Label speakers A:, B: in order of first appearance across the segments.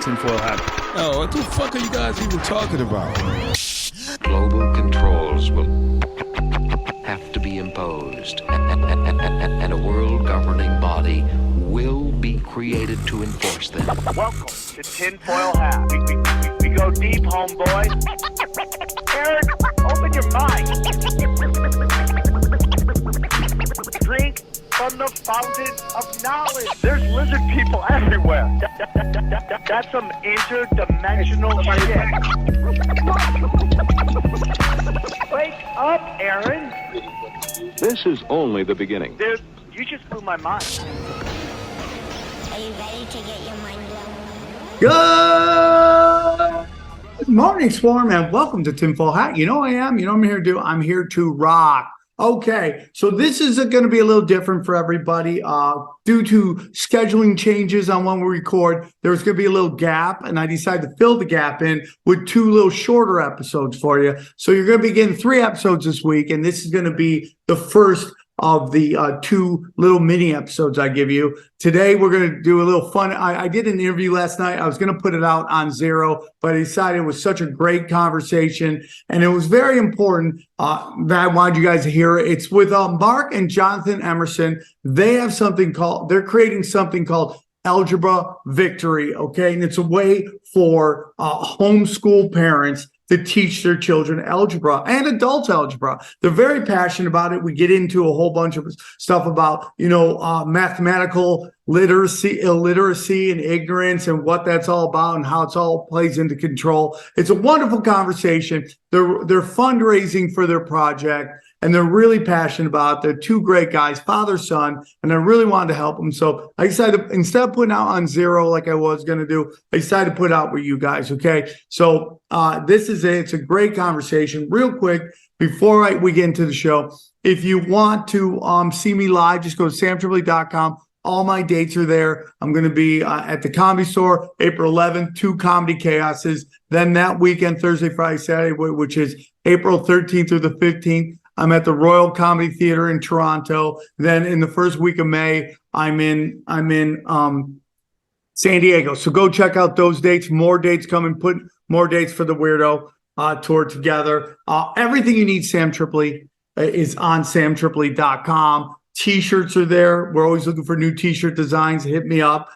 A: Tinfoil hat.
B: Oh, what the fuck are you guys even talking about?
C: Global controls will have to be imposed, and a world governing body will be created to enforce them.
D: Welcome to Tinfoil Hat. We go deep, homeboy. Aaron, open your mind. Drink from the fountain of knowledge. There's lizard people everywhere. That's some interdimensional shit. Wake up, Aaron.
C: This is only the beginning.
D: Dude, you just blew my mind.
E: Are you ready to get your mind blown?
F: Good morning, Swarm, and welcome to Tinfoil Hat. You know who I am. You know what I'm here to do. I'm here to rock. Okay, so this is going to be a little different for everybody. Due to scheduling changes on when we record, there's going to be a little gap, and I decided to fill the gap in with two little shorter episodes for you. So you're going to be getting 3 episodes this week, and this is going to be the first of the 2 little mini episodes I give you. Today, we're going to do a little fun. I did an interview last night. I was going to put it out on Zero, but I decided it was such a great conversation, and it was very important that I wanted you guys to hear it. It's with Mark and Jonathan Emerson. They have they're creating something called Algebra Victory, okay? And it's a way for homeschool parents to teach their children algebra and adult algebra. They're very passionate about it. We get into a whole bunch of stuff about, mathematical illiteracy and ignorance and what that's all about and how it's all plays into control. It's a wonderful conversation. They're fundraising for their project, and they're really passionate about it. They're 2 great guys, father, son, and I really wanted to help them. So I decided, instead of putting out on Zero like I was going to do, I decided to put out with you guys, okay? So this is it. It's a great conversation. Real quick, before we get into the show, if you want to see me live, just go to samtripoli.com. All my dates are there. I'm going to be at the Comedy Store, April 11th, 2 Comedy Chaoses. Then that weekend, Thursday, Friday, Saturday, which is April 13th through the 15th, I'm at the Royal Comedy Theater in Toronto. Then in the first week of May, I'm in San Diego. So go check out those dates. More dates coming. Put more dates for the Weirdo tour together. Everything you need, Sam Tripoli, is on samtripoli.com. T-shirts are there. We're always looking for new T-shirt designs. Hit me up.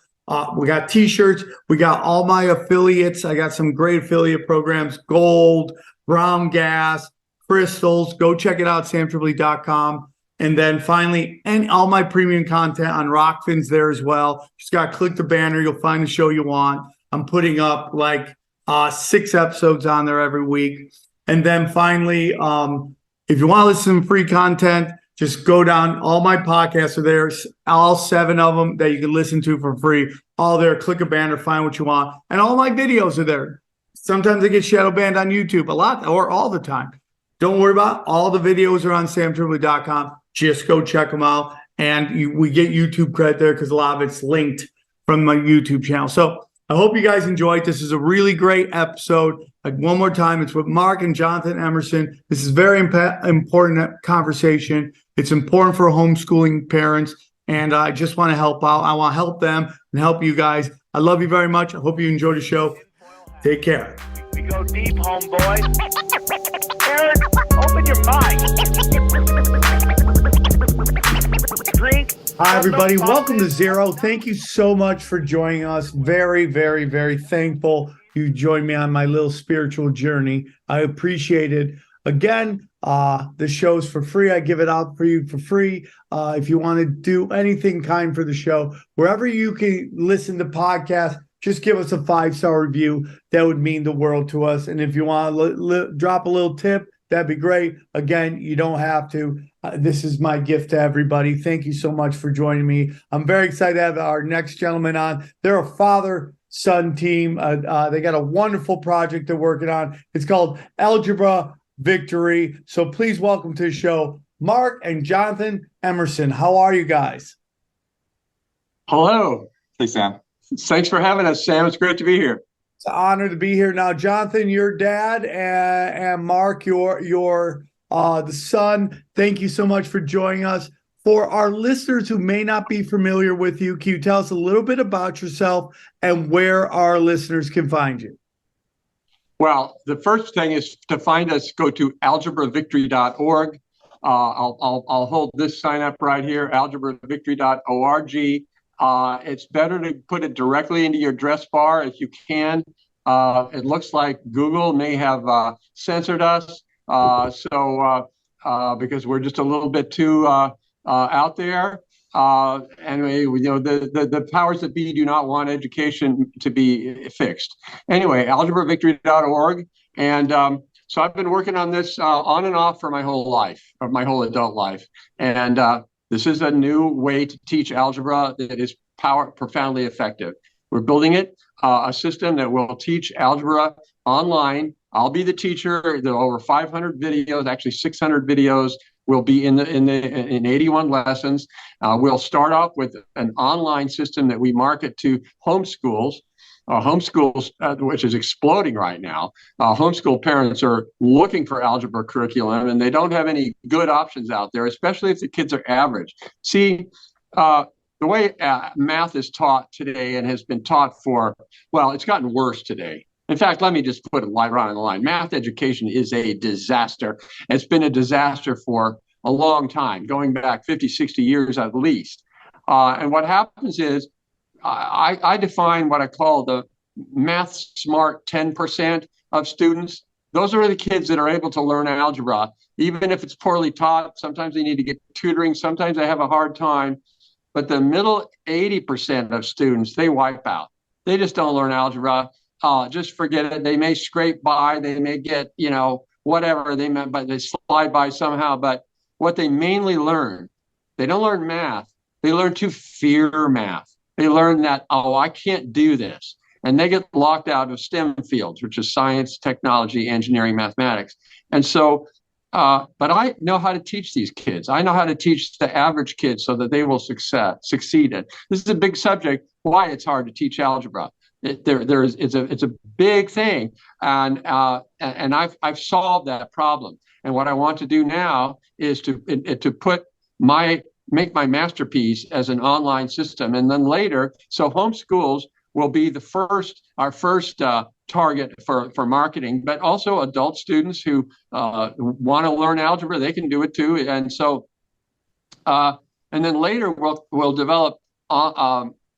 F: We got T-shirts. We got all my affiliates. I got some great affiliate programs: Gold, Brown Gas, Crystals. Go check it out, samtripoli.com. And then finally, and all my premium content on Rockfin's there as well. Just got to click the banner. You'll find the show you want. I'm putting up like 6 episodes on there every week. And then finally, if you want to listen to free content, just go down. All my podcasts are there, all 7 of them that you can listen to for free. All there. Click a banner, find what you want. And all my videos are there. Sometimes I get shadow banned on YouTube, a lot or all the time. Don't worry about it. All the videos are on samtripoli.com. Just go check them out. And we get YouTube credit there because a lot of it's linked from my YouTube channel. So I hope you guys enjoyed. This is a really great episode. Like, one more time, it's with Mark and Jonathan Emerson. This is very important conversation. It's important for homeschooling parents, and I just want to help out. I want to help them and help you guys. I love you very much. I hope you enjoy the show. Take care.
D: We go deep, homeboy. Aaron, open your mind. Drink.
F: Hi, everybody. Welcome to Zero. Thank you so much for joining us. Very, very, very thankful you joined me on my little spiritual journey. I appreciate it. Again, the show's for free. I give it out for you for free. If you want to do anything kind for the show, wherever you can listen to podcasts, just give us a 5-star review. That would mean the world to us. And if you want to drop a little tip, that'd be great. Again, you don't have to. This is my gift to everybody. Thank you so much for joining me. I'm very excited to have our next gentleman on. They're a father-son team. They got a wonderful project they're working on. It's called Algebra Victory. So please welcome to the show, Mark and Jonathan Emerson. How are you guys?
G: Hello. Hey, Sam. Thanks for having us, Sam. It's great to be here.
F: It's an honor to be here. Now, Jonathan, your dad, and Mark, your the son. Thank you so much for joining us. for our listeners who may not be familiar with you, can you tell us a little bit about yourself and where our listeners can find you?
G: Well, the first thing is to find us, go to algebravictory.org. I'll hold this sign up right here, algebravictory.org. It's better to put it directly into your address bar if you can. It looks like Google may have censored us, because we're just a little bit too out there. Anyway, the powers that be do not want education to be fixed. Anyway, algebravictory.org. And so I've been working on this on and off for my whole life, or my whole adult life. And this is a new way to teach algebra that is profoundly effective. We're building it, a system that will teach algebra online. I'll be the teacher. There are over 500 videos, actually 600 videos will be in 81 lessons. We'll start off with an online system that we market to homeschools. Homeschools, which is exploding right now. Homeschool parents are looking for algebra curriculum, and they don't have any good options out there, especially if the kids are average. See, the way math is taught today and has been taught it's gotten worse today. In fact, let me just put it right on the line. Math education is a disaster. It's been a disaster for a long time, going back 50, 60 years at least. And what happens is I define what I call the math smart 10% of students. Those are the kids that are able to learn algebra, even if it's poorly taught. Sometimes they need to get tutoring. Sometimes they have a hard time. But the middle 80% of students, they wipe out. They just don't learn algebra. Just forget it. They may scrape by, they may get, whatever they meant, but they slide by somehow. But what they mainly learn, they don't learn math. They learn to fear math. They learn that, I can't do this. And they get locked out of STEM fields, which is science, technology, engineering, mathematics. And so, but I know how to teach these kids. I know how to teach the average kids so that they will succeed in. This is a big subject, why it's hard to teach algebra. It's a big thing, and I've solved that problem. And what I want to do now is to make my masterpiece as an online system, and then later, so homeschools will be our first target for marketing, but also adult students who want to learn algebra, they can do it too. And so, and then later we'll develop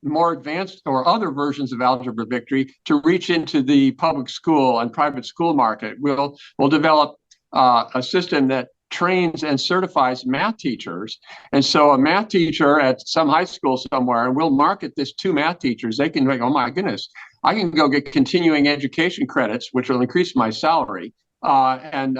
G: more advanced or other versions of Algebra Victory to reach into the public school and private school market. We'll develop a system that trains and certifies math teachers. And so a math teacher at some high school somewhere, and we'll market this to math teachers. They can like, oh my goodness, I can go get continuing education credits, which will increase my salary, and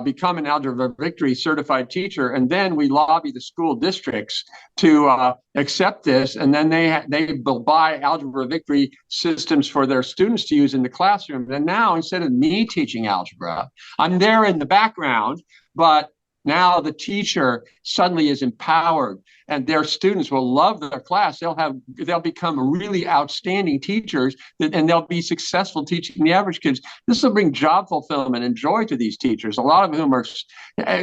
G: become an Algebra Victory certified teacher. And then we lobby the school districts to accept this. And then they will buy Algebra Victory systems for their students to use in the classroom. And now, instead of me teaching algebra, I'm there in the background, but now the teacher suddenly is empowered, and their students will love their class. They'll become really outstanding teachers, and they'll be successful teaching the average kids. This will bring job fulfillment and joy to these teachers. A lot of whom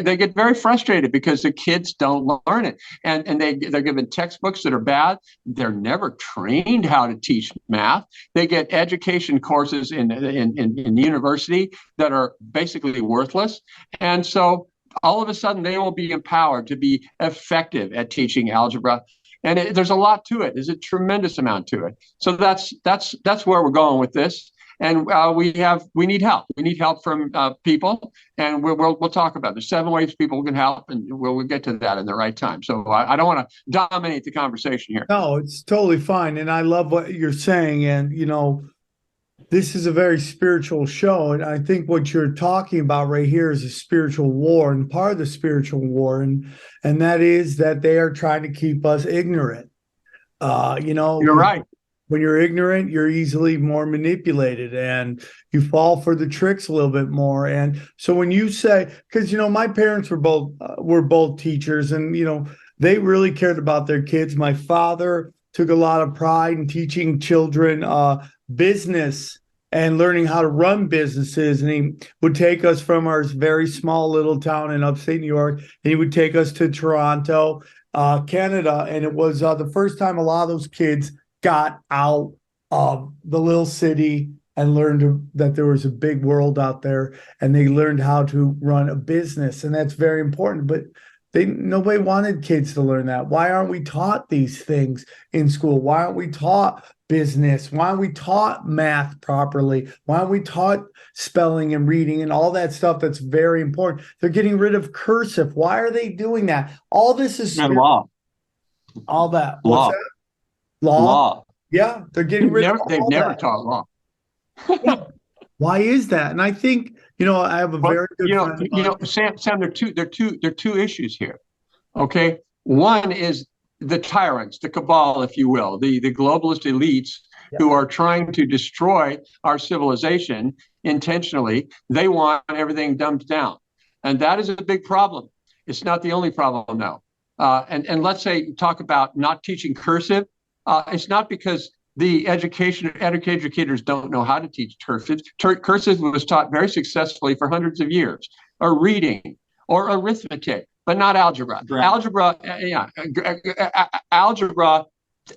G: they get very frustrated because the kids don't learn it, and they're given textbooks that are bad. They're never trained how to teach math. They get education courses in university that are basically worthless, and so all of a sudden they will be empowered to be effective at teaching algebra. And there's a lot to it. There's a tremendous amount to it. So that's where we're going with this. And we need help. We need help from people, and we'll talk about it. There's 7 ways people can help, and we'll get to that in the right time. So I don't want to dominate the conversation here.
F: No, it's totally fine. And I love what you're saying. And, this is a very spiritual show. And I think what you're talking about right here is a spiritual war, and part of the spiritual war. And that is that they are trying to keep us ignorant.
G: You're right.
F: When you're ignorant, you're easily more manipulated, and you fall for the tricks a little bit more. And so when you say, because, my parents were both teachers, and, they really cared about their kids. My father took a lot of pride in teaching children business and learning how to run businesses. And he would take us from our very small little town in upstate New York, and he would take us to Toronto, Canada. And it was the first time a lot of those kids got out of the little city and learned that there was a big world out there, and they learned how to run a business. And that's very important. But nobody wanted kids to learn that. Why aren't we taught these things in school? Why aren't we taught business? Why aren't we taught math properly? Why aren't we taught spelling and reading and all that stuff that's very important? They're getting rid of cursive. Why are they doing that? All this is
G: law.
F: All that.
G: Law.
F: What's that? Law. Yeah, they're getting rid of all
G: They've never
F: that.
G: taught law.
F: Why is that? And I think, I have a very good friend.
G: Sam, there are two issues here. Okay. One is the tyrants, the cabal, if you will, the globalist elites who are trying to destroy our civilization intentionally. They want everything dumbed down. And that is a big problem. It's not the only problem, though. And let's say, talk about not teaching cursive. It's not because the educators don't know how to teach cursive. Cursive was taught very successfully for hundreds of years, or reading, or arithmetic, but not algebra. Algebra.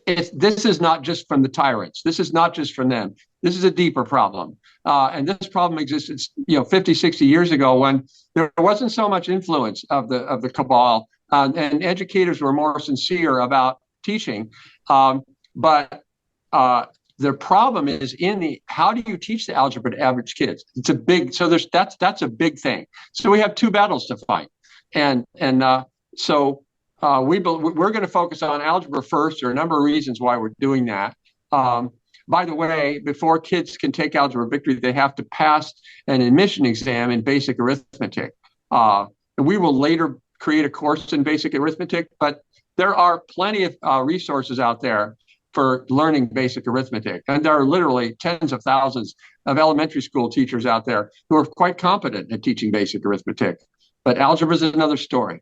G: This is not just from the tyrants. This is not just from them. This is a deeper problem. And this problem existed, 50, 60 years ago, when there wasn't so much influence of the cabal, and educators were more sincere about teaching. But the problem is in how do you teach the algebra to average kids? It's a big, that's a big thing. So we have two battles to fight. So we're going to focus on algebra first. There are a number of reasons why we're doing that. By the way, before kids can take Algebra Victory, they have to pass an admission exam in basic arithmetic. We will later create a course in basic arithmetic, but there are plenty of resources out there for learning basic arithmetic. And there are literally tens of thousands of elementary school teachers out there who are quite competent at teaching basic arithmetic. But algebra is another story.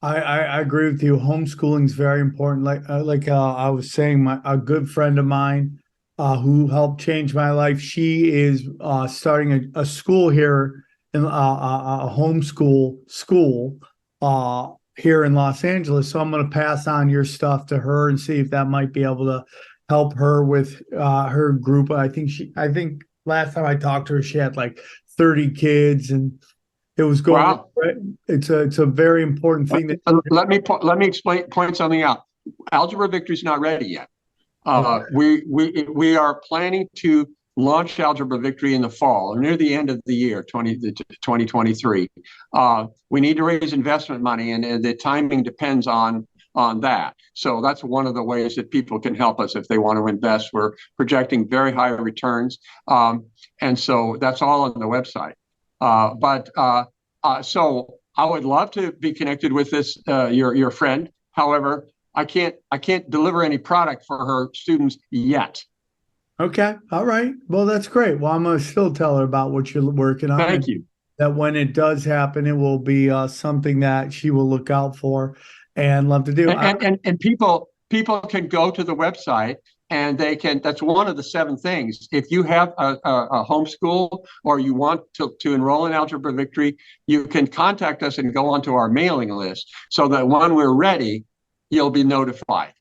F: I agree with you. Homeschooling is very important. Like I was saying, a good friend of mine who helped change my life, she is starting a school here, in a homeschool school here in Los Angeles. So I'm going to pass on your stuff to her and see if that might be able to help her with her group. I think last time I talked to her, she had like 30 kids, and it was going.
G: Wow.
F: It's a very important thing.
G: Let me point something out. Algebra Victory is not ready yet. We are planning to launch Algebra Victory in the fall, or near the end of the year, 2023. We need to raise investment money, and the timing depends on that. So that's one of the ways that people can help us if they want to invest. We're projecting very high returns, and so that's all on the website. So I would love to be connected with this your friend. However, I can't deliver any product for her students yet.
F: Okay. All right. Well, that's great. Well, I'm going to still tell her about what you're working on.
G: Thank you.
F: That when it does happen, it will be something that she will look out for and love to do.
G: And people can go to the website, and they can. That's one of the 7 things. If you have a homeschool, or you want to enroll in Algebra Victory, you can contact us and go onto our mailing list, so that when we're ready, you'll be notified.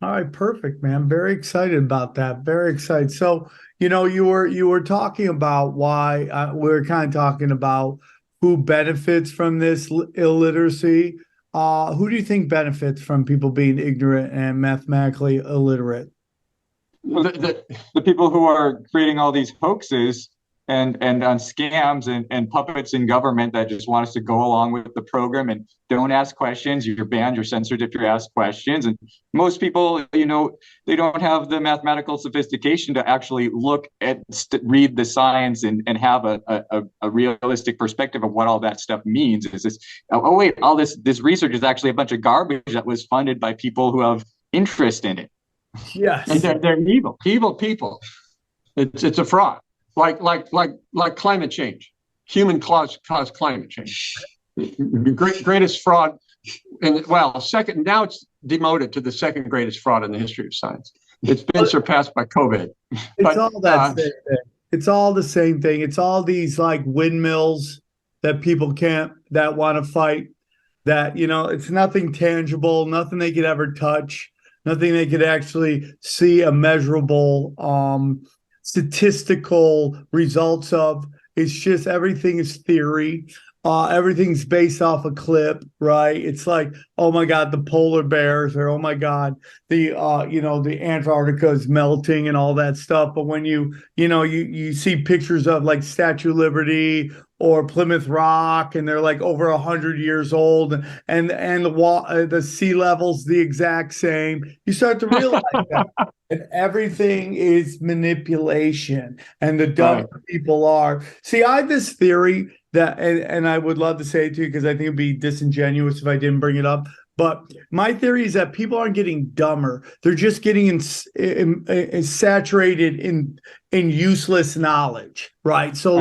F: All right, perfect, man. Very excited about that. Very excited. So, you were talking about why we were kind of talking about who benefits from this illiteracy. Who do you think benefits from people being ignorant and mathematically illiterate?
A: Well, the people who are creating all these hoaxes and on scams and puppets in government that just want us to go along with the program and don't ask questions. You're banned, you're censored if you ask questions. And most people, they don't have the mathematical sophistication to actually look at, read the science and have a realistic perspective of what all that stuff means. Is this, oh wait, all this research is actually a bunch of garbage that was funded by people who have interest in it.
F: Yes.
G: And they're evil people. It's a fraud. Like climate change, human caused climate change. Greatest fraud, second. Now it's demoted to the second greatest fraud in the history of science. It's been surpassed by COVID.
F: It's
G: But,
F: all that same thing. It's all the same thing. It's all these like windmills that people can't, that want to fight, that, it's nothing tangible, nothing they could ever touch, nothing they could actually see a measurable statistical results of. It's just everything is theory. Everything's based off a clip, right? It's like, oh my God, the polar bears, or oh my God, the Antarctica is melting and all that stuff. But when you see pictures of like Statue of Liberty or Plymouth Rock, and they're like over 100 years old, and the sea level's the exact same, you start to realize that. And everything is manipulation, and the dumber people are. See, I have this theory that, and I would love to say it to you because I think it'd be disingenuous if I didn't bring it up. But my theory is that people aren't getting dumber; they're just getting saturated in useless knowledge, right? So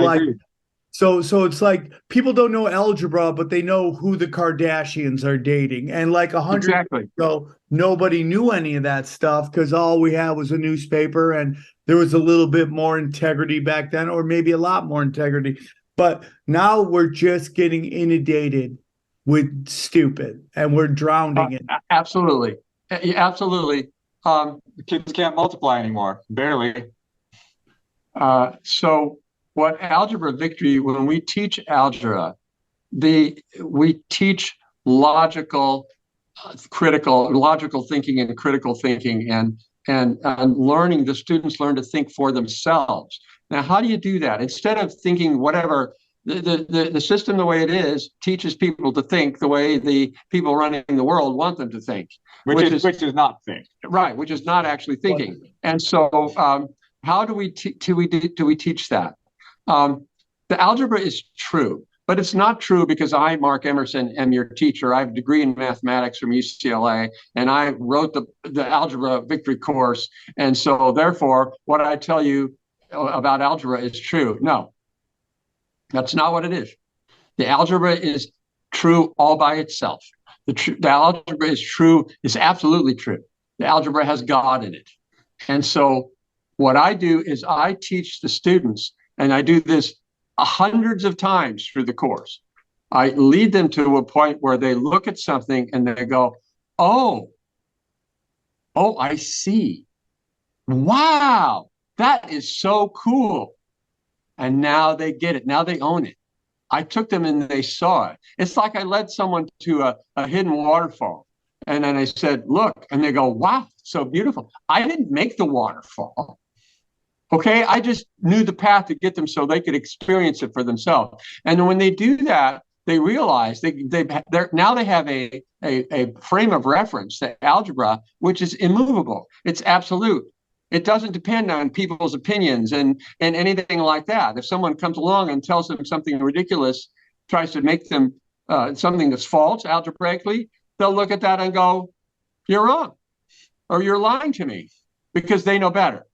F: So it's like people don't know algebra, but they know who the Kardashians are dating. And like 100 years ago, nobody knew any of that stuff because all we had was a newspaper, and there was a little bit more integrity back then, or maybe a lot more integrity. But now we're just getting inundated with stupid, and we're drowning in it.
G: Absolutely. Absolutely.
A: Kids can't multiply anymore, barely.
G: So what Algebra Victory, when we teach algebra, we teach logical thinking and critical thinking, and learning. The students learn to think for themselves. Now, how do you do that? Instead of thinking whatever, the system the way it is teaches people to think the way the people running the world want them to think,
A: which is not think.
G: Right, which is not actually thinking. And so how do we teach that? The algebra is true, but it's not true because I, Mark Emerson, am your teacher. I have a degree in mathematics from UCLA, and I wrote the Algebra Victory course. And so therefore, what I tell you about algebra is true. No, that's not what it is. The algebra is true all by itself. The algebra is true, is absolutely true. The algebra has God in it. And so what I do is I teach the students, and I do this hundreds of times through the course. I lead them to a point where they look at something and they go, oh, I see. Wow, that is so cool. And now they get it. Now they own it. I took them and they saw it. It's like I led someone to a hidden waterfall. And then I said, look, and they go, wow, so beautiful. I didn't make the waterfall. Okay, I just knew the path to get them so they could experience it for themselves. And when they do that, they realize now they have a frame of reference, the algebra, which is immovable. It's absolute. It doesn't depend on people's opinions and anything like that. If someone comes along and tells them something ridiculous, tries to make them something that's false algebraically, they'll look at that and go, you're wrong, or you're lying to me, because they know better.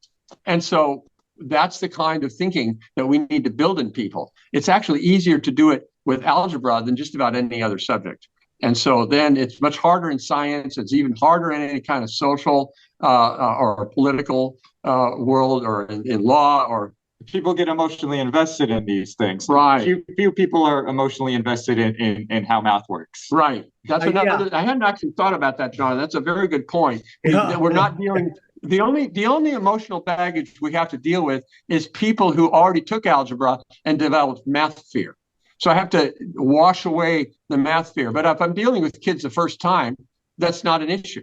G: And so that's the kind of thinking that we need to build in people. It's actually easier to do it with algebra than just about any other subject. And so then it's much harder in science. It's even harder in any kind of social or political world, or in law. Or
A: people get emotionally invested in these things.
G: Right.
A: Few people are emotionally invested in how math works.
G: Right. That's another.
F: Yeah.
G: I hadn't actually thought about that, John. That's a very good point. We're not dealing. The only emotional baggage we have to deal with is people who already took algebra and developed math fear. So I have to wash away the math fear. But if I'm dealing with kids the first time, that's not an issue.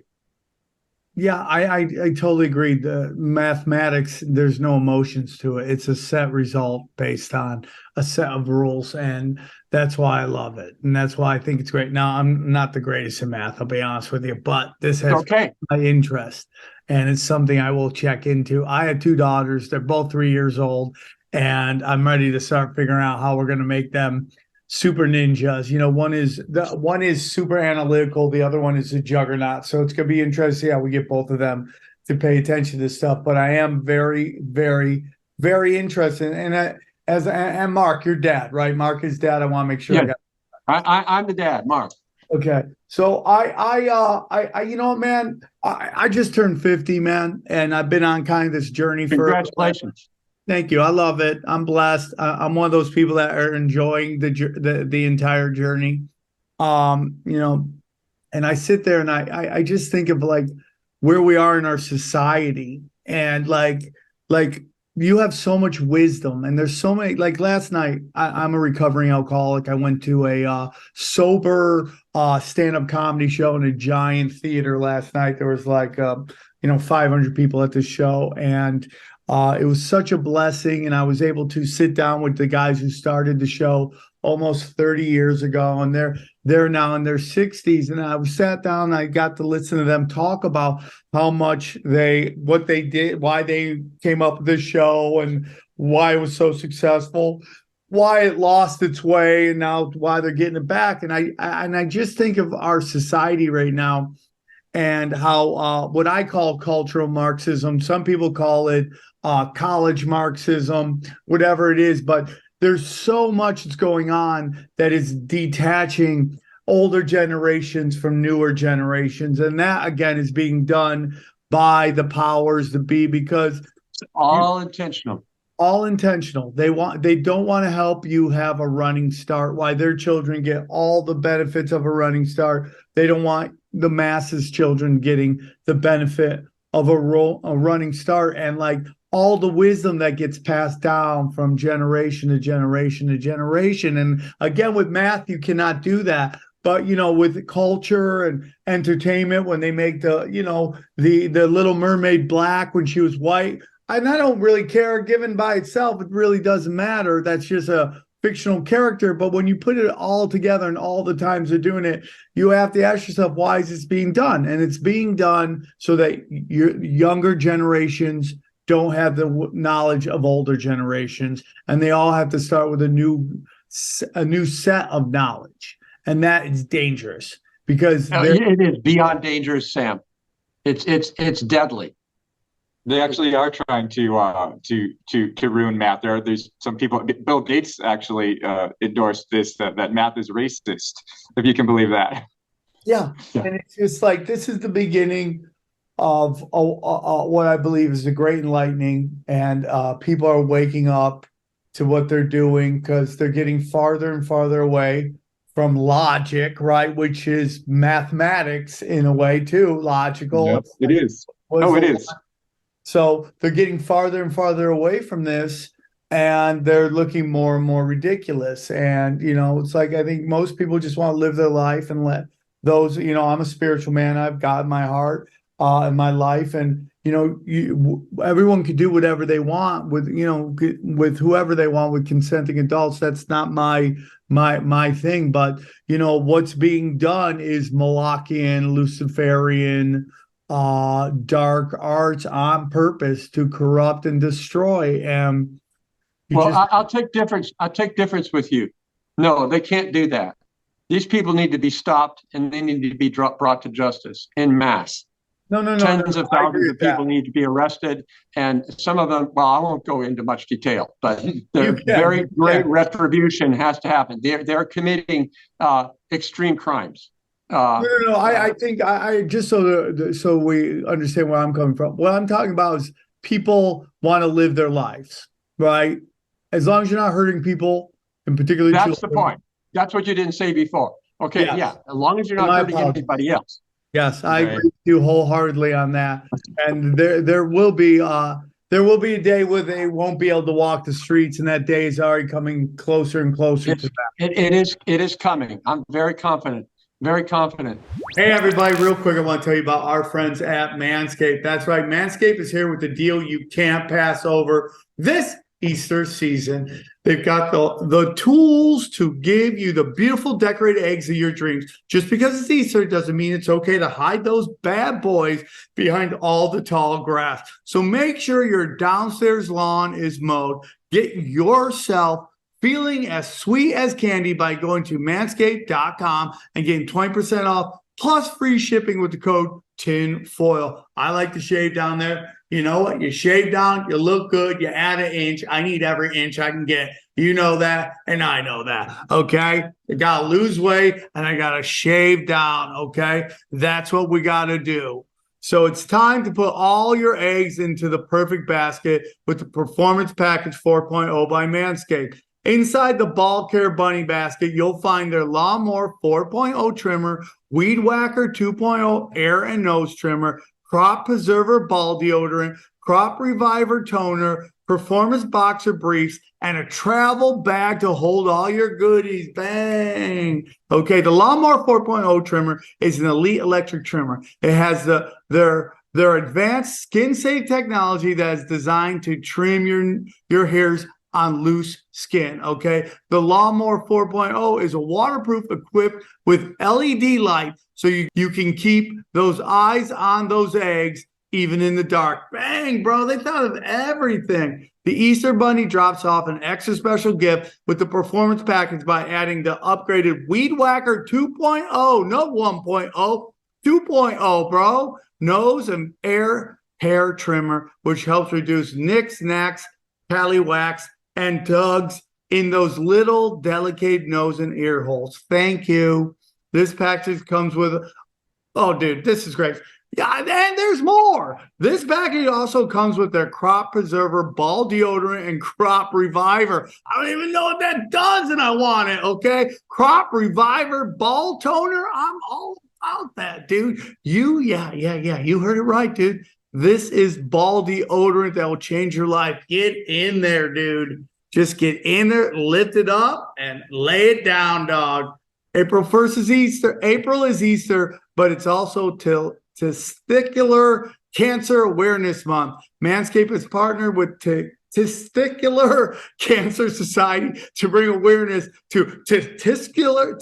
F: Yeah, I totally agree. The mathematics, there's no emotions to it. It's a set result based on a set of rules, and that's why I love it. And that's why I think it's great. Now, I'm not the greatest in math, I'll be honest with you, but this has my interest, and it's something I will check into. I have two daughters. They're both 3 years old, and I'm ready to start figuring out how we're going to make them super ninjas. One is super analytical, the other one is a juggernaut. So it's going to be interesting to see how we get both of them to pay attention to stuff. But I am very, very, very interested. And Mark, your dad, right? Mark is dad. I want to make sure.
G: Yeah. I'm the dad, Mark.
F: Okay. So you know what, man, I just turned 50, man, and I've been on kind of this journey for.
G: Congratulations.
F: Thank you. I love it. I'm blessed. I'm one of those people that are enjoying the entire journey. You know, and I sit there and I just think of like where we are in our society, and like you have so much wisdom, and there's so many. Like last night, I'm a recovering alcoholic. I went to a sober stand-up comedy show in a giant theater last night. There was like 500 people at the show, and it was such a blessing. And I was able to sit down with the guys who started the show almost 30 years ago, and they're now in their 60s. And I sat down and I got to listen to them talk about how much what they did, why they came up with this show, and why it was so successful, why it lost its way, and now why they're getting it back. And I just think of our society right now, and how what I call cultural Marxism. Some people call it college Marxism, whatever it is, but there's so much that's going on that is detaching older generations from newer generations. And that, again, is being done by the powers that be, because
G: All intentional.
F: all intentional. They don't want to help you have a running start. Why their children get all the benefits of a running start. They don't want the masses children getting the benefit of a running start, and like all the wisdom that gets passed down from generation to generation to generation. And again, with math, you cannot do that. But with culture and entertainment, when they make the Little Mermaid black when she was white, and I don't really care. Given by itself, it really doesn't matter. That's just a fictional character. But when you put it all together and all the times they're doing it, you have to ask yourself, why is this being done? And it's being done so that your younger generations don't have the knowledge of older generations, and they all have to start with a new set of knowledge. And that is dangerous, because
G: it is beyond dangerous, Sam. It's deadly.
A: They actually are trying to ruin math. There's some people. Bill Gates actually endorsed this, that math is racist, if you can believe that.
F: Yeah. And it's just like, this is the beginning of what I believe is a great enlightening, and people are waking up to what they're doing, because they're getting farther and farther away from logic, right? Which is mathematics in a way too, logical.
A: Yep, it is. It is.
F: So they're getting farther and farther away from this, and they're looking more and more ridiculous. And, it's like, I think most people just want to live their life and let those, I'm a spiritual man. I've got my heart in my life, and, everyone can do whatever they want with whoever they want, with consenting adults. That's not my thing. But, what's being done is Malachian, Luciferian, dark arts on purpose to corrupt and destroy. And
G: I'll take difference with you. No, they can't do that. These people need to be stopped, and they need to be brought to justice en masse.
F: No.
G: Tens of thousands of people need to be arrested, and some of them, well, I won't go into much detail, but very great retribution has to happen. They're committing extreme crimes.
F: No. I think I just so we understand where I'm coming from. What I'm talking about is people want to live their lives, right? As long as you're not hurting people, and particularly
G: that's
F: children.
G: the point. That's what you didn't say before. Okay, yes. Yeah. As long as you're not hurting anybody else.
F: Yes, I agree with you wholeheartedly on that. And there will be a day where they won't be able to walk the streets, and that day is already coming closer and closer to that.
G: It is coming. I'm very confident. Very confident.
F: Hey, everybody, real quick, I want to tell you about our friends at Manscaped. That's right. Manscaped is here with the deal you can't pass over this Easter season. They've got the tools to give you the beautiful decorated eggs of your dreams. Just because it's Easter doesn't mean it's okay to hide those bad boys behind all the tall grass. So make sure your downstairs lawn is mowed. Get yourself feeling as sweet as candy by going to manscaped.com and getting 20% off plus free shipping with the code TINFOIL. I like to shave down there. You know what? You shave down, you look good, you add an inch. I need every inch I can get. You know that, and I know that, okay? I got to lose weight, and I got to shave down, okay? That's what we got to do. So it's time to put all your eggs into the perfect basket with the Performance Package 4.0 by Manscaped. Inside the Ball Care Bunny basket, you'll find their Lawnmower 4.0 trimmer, Weed Whacker 2.0 air and nose trimmer, Crop Preserver ball deodorant, Crop Reviver toner, Performance boxer briefs, and a travel bag to hold all your goodies. Bang! Okay, the Lawnmower 4.0 trimmer is an elite electric trimmer. It has their advanced skin-safe technology that is designed to trim your hairs on loose skin, okay? The Lawnmower 4.0 is a waterproof, equipped with LED light, so you can keep those eyes on those eggs even in the dark. Bang, bro, they thought of everything. The Easter Bunny drops off an extra special gift with the Performance Package by adding the upgraded Weed Whacker 2.0, not 1.0, 2.0, bro. Nose and hair trimmer, which helps reduce nicks, knacks, tallywhacks, and tugs in those little delicate nose and ear holes. Thank you. This package comes with, oh, dude, this is great. Yeah, and there's more. This package also comes with their Crop Preserver ball deodorant and Crop Reviver. I don't even know what that does, and I want it, okay? Crop Reviver ball toner, I'm all about that, dude. Yeah, you heard it right, dude. This is ball deodorant that will change your life. Get in there, dude. Just get in there, lift it up, and lay it down, dog. April 1st is Easter. April is Easter, but it's also Testicular Cancer Awareness Month. Manscaped has partnered with Testicular Cancer Society to bring awareness to testicular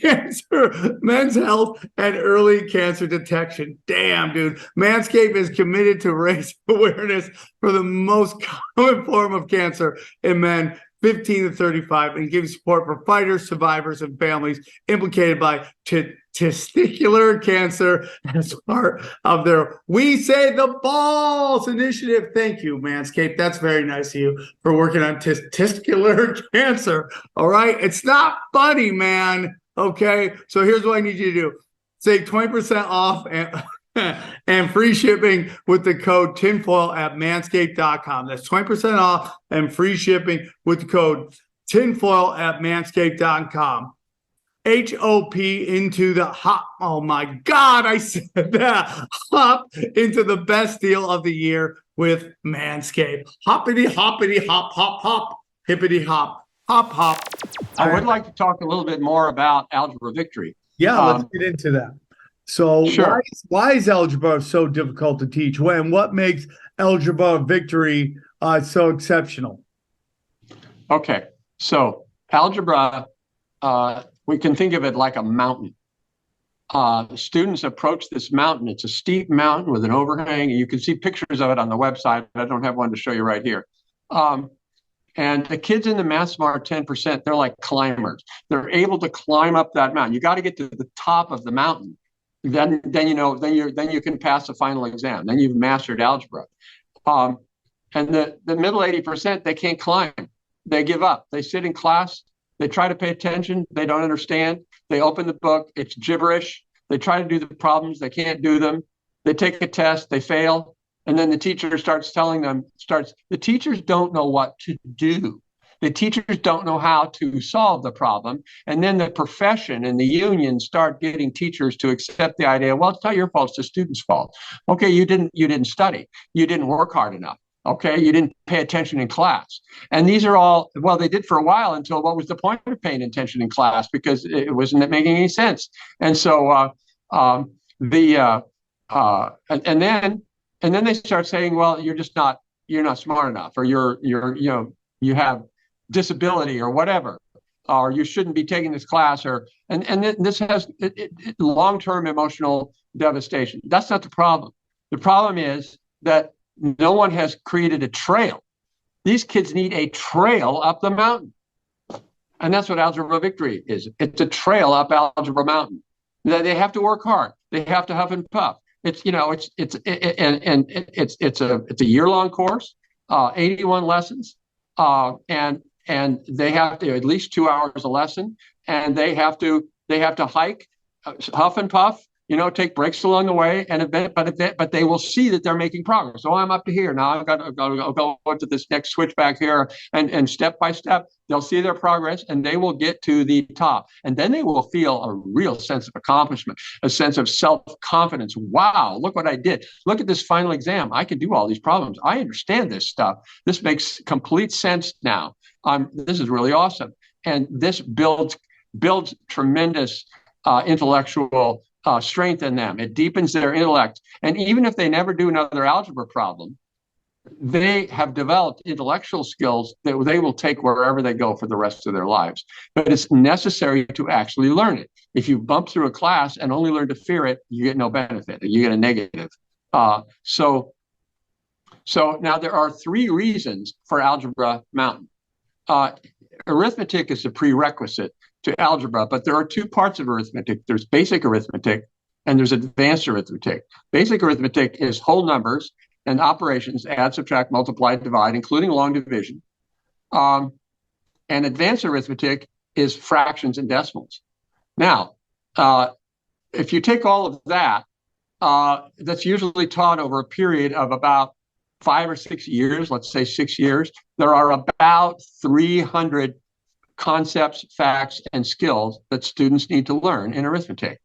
F: cancer, men's health, and early cancer detection. Damn, dude. Manscaped is committed to raise awareness for the most common form of cancer in men 15 to 35 and give support for fighters, survivors, and families implicated by testicular cancer as part of their We Save the Balls initiative. Thank you, Manscaped. That's very nice of you for working on testicular cancer. All right. It's not funny, man. Okay. So here's what I need you to do. Save 20% off and free shipping with the code TINFOIL at manscaped.com. That's 20% off and free shipping with the code TINFOIL at manscaped.com. HOP into the hop. Oh my God, I said that. Hop into the best deal of the year with Manscaped. Hoppity, hoppity, hop, hop, hop. Hippity, hop, hop, hop.
G: I would like to talk a little bit more about Algebra Victory.
F: Yeah, let's get into that. So
G: sure.
F: why is algebra so difficult to teach? And what makes Algebra Victory so exceptional?
G: Okay, so algebra, we can think of it like a mountain. Students approach this mountain. It's a steep mountain with an overhang, and you can see pictures of it on the website. I don't have one to show you right here. And the kids in the Math Smart 10%, they're like climbers. They're able to climb up that mountain. You got to get to the top of the mountain. Then you can pass the final exam. Then you've mastered algebra. And the middle 80%, they can't climb. They give up. They sit in class. They try to pay attention. They don't understand. They open the book. It's gibberish. They try to do the problems. They can't do them. They take a test. They fail. And then the teacher starts telling them, the teachers don't know what to do. The teachers don't know how to solve the problem. And then the profession and the union start getting teachers to accept the idea, well, it's not your fault, it's the student's fault. Okay, you didn't study. You didn't work hard enough. Okay, you didn't pay attention in class. And these are all, well, they did for a while until what was the point of paying attention in class, because it wasn't making any sense. And so and then they start saying, well, you're not smart enough, or you have disability or whatever, or you shouldn't be taking this class, and this has long-term emotional devastation. That's not the problem. The problem is that no one has created a trail. These kids need a trail up the mountain. And that's what Algebra Victory is. It's a trail up Algebra Mountain. They have to work hard. They have to huff and puff. It's a year-long course, 81 lessons, and they have to at least 2 hours a lesson, and they have to hike, huff and puff, take breaks along the way, but they will see that they're making progress. So I'm up to here now. I've got to go to this next switch back here, and step by step, they'll see their progress, and they will get to the top. And then they will feel a real sense of accomplishment, a sense of self-confidence. Wow, look what I did. Look at this final exam. I can do all these problems. I understand this stuff. This makes complete sense now. This is really awesome. And this builds tremendous intellectual strength in them. It deepens their intellect. And even if they never do another algebra problem, they have developed intellectual skills that they will take wherever they go for the rest of their lives. But it's necessary to actually learn it. If you bump through a class and only learn to fear it, you get no benefit. You get a negative. So now there are 3 reasons for Algebra Mountain. Arithmetic is a prerequisite to algebra, but there are 2 parts of arithmetic. There's basic arithmetic and there's advanced arithmetic. Basic arithmetic is whole numbers and operations, add, subtract, multiply, divide, including long division. And advanced arithmetic is fractions and decimals. Now, if you take all of that, that's usually taught over a period of about 5 or 6 years, let's say 6 years. There are about 300 concepts, facts, and skills that students need to learn in arithmetic.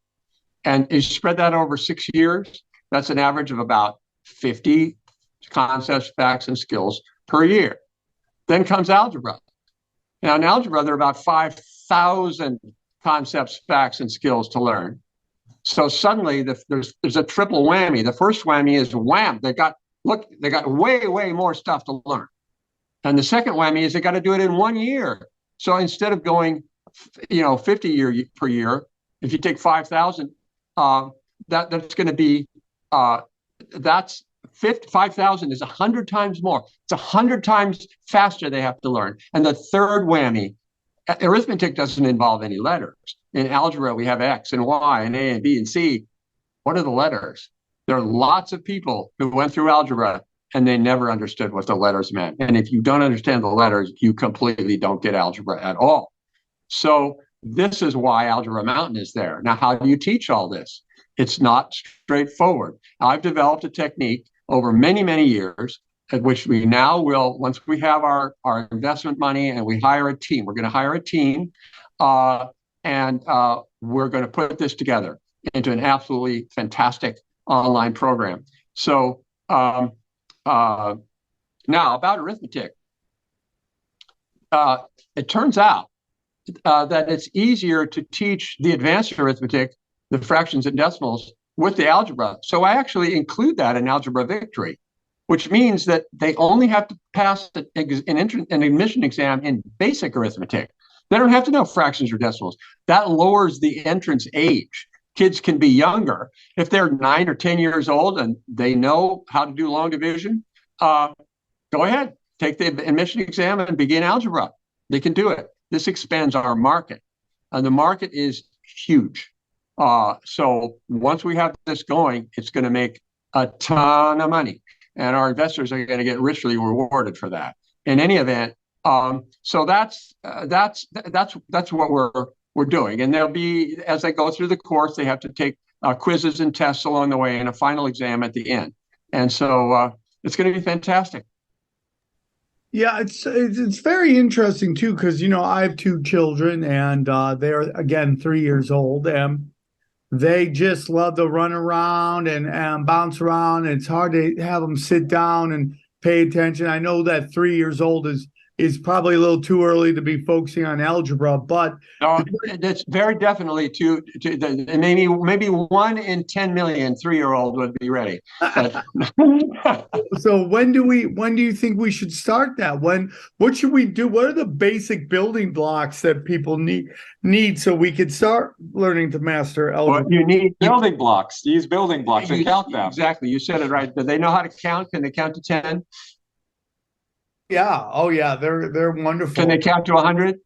G: And you spread that over 6 years, that's an average of about 50 concepts, facts, and skills per year. Then comes algebra. Now, in algebra, there are about 5,000 concepts, facts, and skills to learn. So suddenly, there's a triple whammy. The first whammy is wham. They got way more stuff to learn. And the second whammy is they got to do it in 1 year. So instead of going, 50 per year, if you take 5,000, that's going to be that's 5,000 is 100 times more. It's 100 times faster they have to learn. And the third whammy, arithmetic doesn't involve any letters. In algebra, we have X and Y and A and B and C. What are the letters? There are lots of people who went through algebra and they never understood what the letters meant. And if you don't understand the letters, you completely don't get algebra at all. So this is why Algebra Mountain is there. Now, how do you teach all this? It's not straightforward. I've developed a technique over many, many years at which we now will, once we have our investment money and we hire a team, we're going to hire a team and we're going to put this together into an absolutely fantastic online program. So now about arithmetic. It turns out that it's easier to teach the advanced arithmetic, the fractions and decimals, with the algebra. So I actually include that in Algebra Victory, which means that they only have to pass an admission exam in basic arithmetic. They don't have to know fractions or decimals. That lowers the entrance age. Kids can be younger. If they're 9 or 10 years old and they know how to do long division, go ahead, take the admission exam and begin algebra. They can do it. This expands our market, and the market is huge. So once we have this going, it's going to make a ton of money, and our investors are going to get richly rewarded for that. In any event, so that's what we're doing. And there'll be, as they go through the course, they have to take quizzes and tests along the way and a final exam at the end. And so it's going to be fantastic.
F: Yeah, it's very interesting too, because I have 2 children and they're again 3 years old and they just love to run around and bounce around. And it's hard to have them sit down and pay attention. I know that 3 years old is probably a little too early to be focusing on algebra, but
G: no, it's very definitely maybe 1 in 10 million 3-year-old would be ready.
F: So when do you think we should start that? What should we do? What are the basic building blocks that people need so we could start learning to master algebra?
A: Well, you need building blocks. Use building blocks and count them.
G: Exactly. You said it right. Do they know how to count? Can they count to 10?
F: Yeah. Oh, yeah. They're wonderful.
G: Can they count to 100?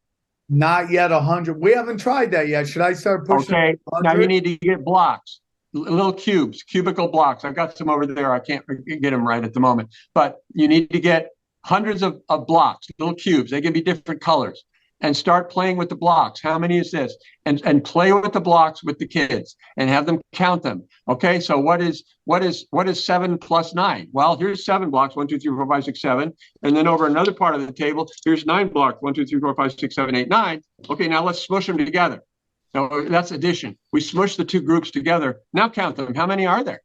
F: Not yet 100. We haven't tried that yet. Should I start pushing?
G: Okay, now you
F: 100?
G: need to get blocks, little cubes, cubical blocks. I've got some over there. I can't get them right at the moment, but you need to get hundreds of blocks, little cubes. They can be different colors, and start playing with the blocks. How many is this? And play with the blocks with the kids and have them count them. Okay, so what is 7 plus 9? Well, here's 7 blocks, 1, 2, 3, 4, 5, 6, 7. And then over another part of the table, here's 9 blocks, 1, 2, 3, 4, 5, 6, 7, 8, 9. Okay, now let's smush them together. So that's addition. We smush the two groups together. Now count them. How many are there?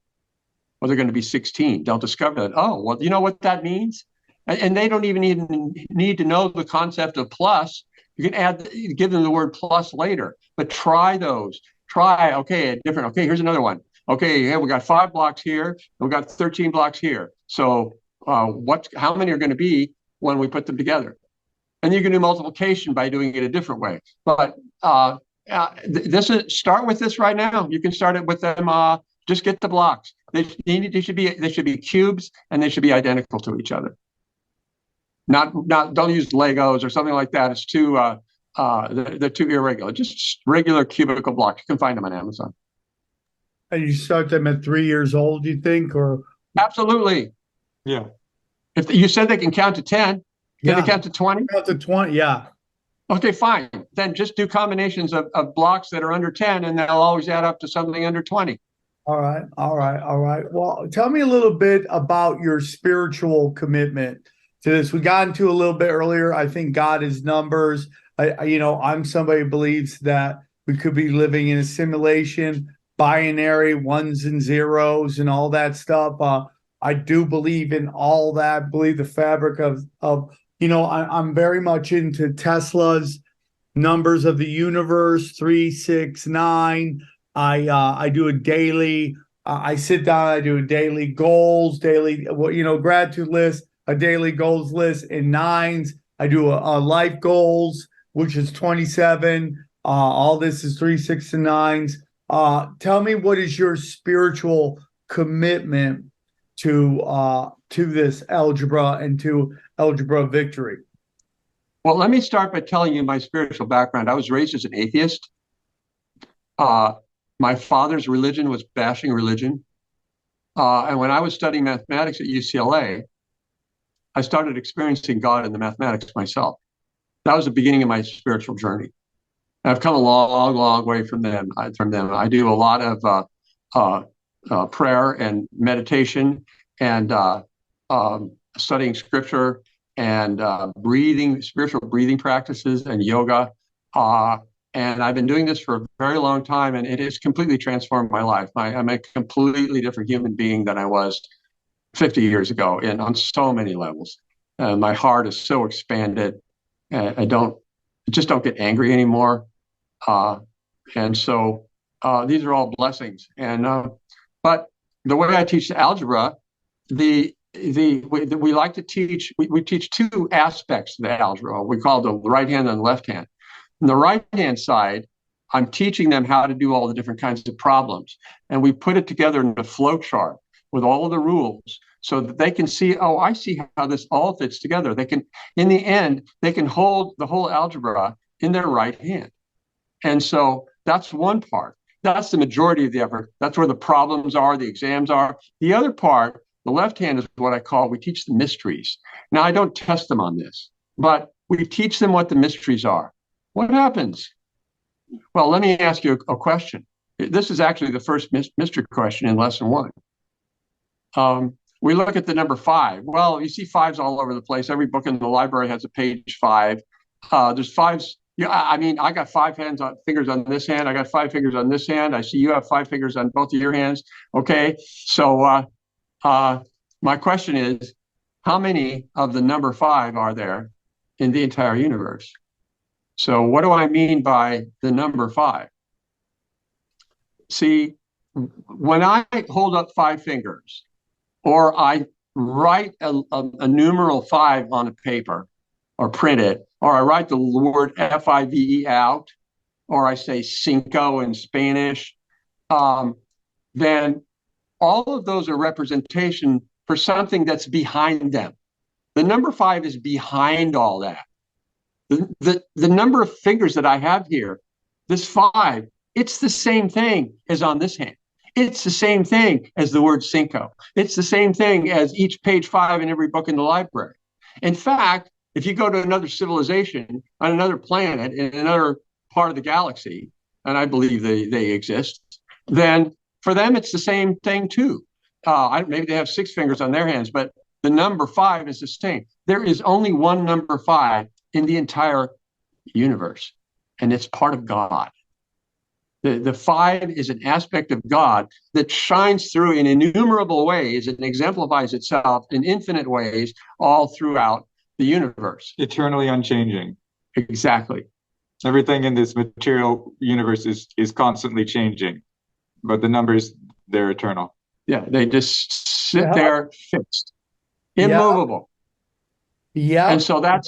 G: Well, they're going to be 16. They'll discover that. Oh, well, you know what that means? And they don't even need to know the concept of plus. You can give them the word plus later, but try those. Okay, different. Okay, here's another one. Okay, yeah, we got 5 blocks here, and we got 13 blocks here. So how many are going to be when we put them together? And you can do multiplication by doing it a different way. But start with this right now. You can start it with them. Just get the blocks. They should be cubes, and they should be identical to each other. Don't use Legos or something like that. It's too they're too irregular. Just regular cubical blocks. You can find them on Amazon.
F: And you start them at 3 years old, you think, or?
G: Absolutely.
A: Yeah.
G: If you said they can count to 10, can they count to 20?
F: Count to 20, yeah.
G: Okay, fine. Then just do combinations of blocks that are under 10, and they'll always add up to something under 20.
F: All right. Well, tell me a little bit about your spiritual commitment to this. We got into a little bit earlier. I think God is numbers. I'm somebody who believes that we could be living in a simulation, binary, ones and zeros and all that stuff. I do believe in all that, believe the fabric of I'm very much into Tesla's numbers of the universe, 3, 6, 9. I do a daily, I sit down, I do a daily goals, gratitude list, a daily goals list in 9s. I do a life goals, which is 27. All this is 3, 6, and 9s. Tell me, what is your spiritual commitment to this algebra and to algebra victory?
G: Well, let me start by telling you my spiritual background. I was raised as an atheist. My father's religion was bashing religion. And when I was studying mathematics at UCLA, I started experiencing God in the mathematics myself. That was the beginning of my spiritual journey. And I've come a long, long way from them. I do a lot of prayer and meditation and studying scripture and spiritual breathing practices and yoga. And I've been doing this for a very long time, and it has completely transformed my life. I'm a completely different human being than I was 50 years ago, and on so many levels. My heart is so expanded. I just don't get angry anymore. And so these are all blessings. But the way I teach algebra, we like to teach. We teach 2 aspects of the algebra. We call it the right hand and the left hand. On the right-hand side, I'm teaching them how to do all the different kinds of problems. And we put it together in a flow chart with all of the rules so that they can see, I see how this all fits together. In the end, they can hold the whole algebra in their right hand. And so that's one part. That's the majority of the effort. That's where the problems are, the exams are. The other part, the left hand, is what I call, we teach the mysteries. Now, I don't test them on this, but we teach them what the mysteries are. What happens? Well, let me ask you a question. This is actually the first mystery question in lesson 1. We look at the number 5. Well, you see 5s all over the place. Every book in the library has a page 5. There's 5s. I got 5 fingers on this hand. I got 5 fingers on this hand. I see you have 5 fingers on both of your hands. Okay. So my question is, how many of the number 5 are there in the entire universe? So what do I mean by the number 5? See, when I hold up 5 fingers, or I write a numeral 5 on a paper, or print it, or I write the word FIVE out, or I say cinco in Spanish, then all of those are representation for something that's behind them. The number 5 is behind all that. The number of fingers that I have here, this 5, it's the same thing as on this hand. It's the same thing as the word cinco. It's the same thing as each page 5 in every book in the library. In fact, if you go to another civilization on another planet in another part of the galaxy, and I believe they exist, then for them it's the same thing too. Maybe they have 6 fingers on their hands, but the number 5 is the same. There is only one number 5 in the entire universe, and it's part of God. The 5 is an aspect of God that shines through in innumerable ways and exemplifies itself in infinite ways all throughout the universe.
A: Eternally unchanging.
G: Exactly.
A: Everything in this material universe is constantly changing, but the numbers, they're eternal.
G: Yeah, they just sit there fixed, immovable.
F: Yeah.
G: And so that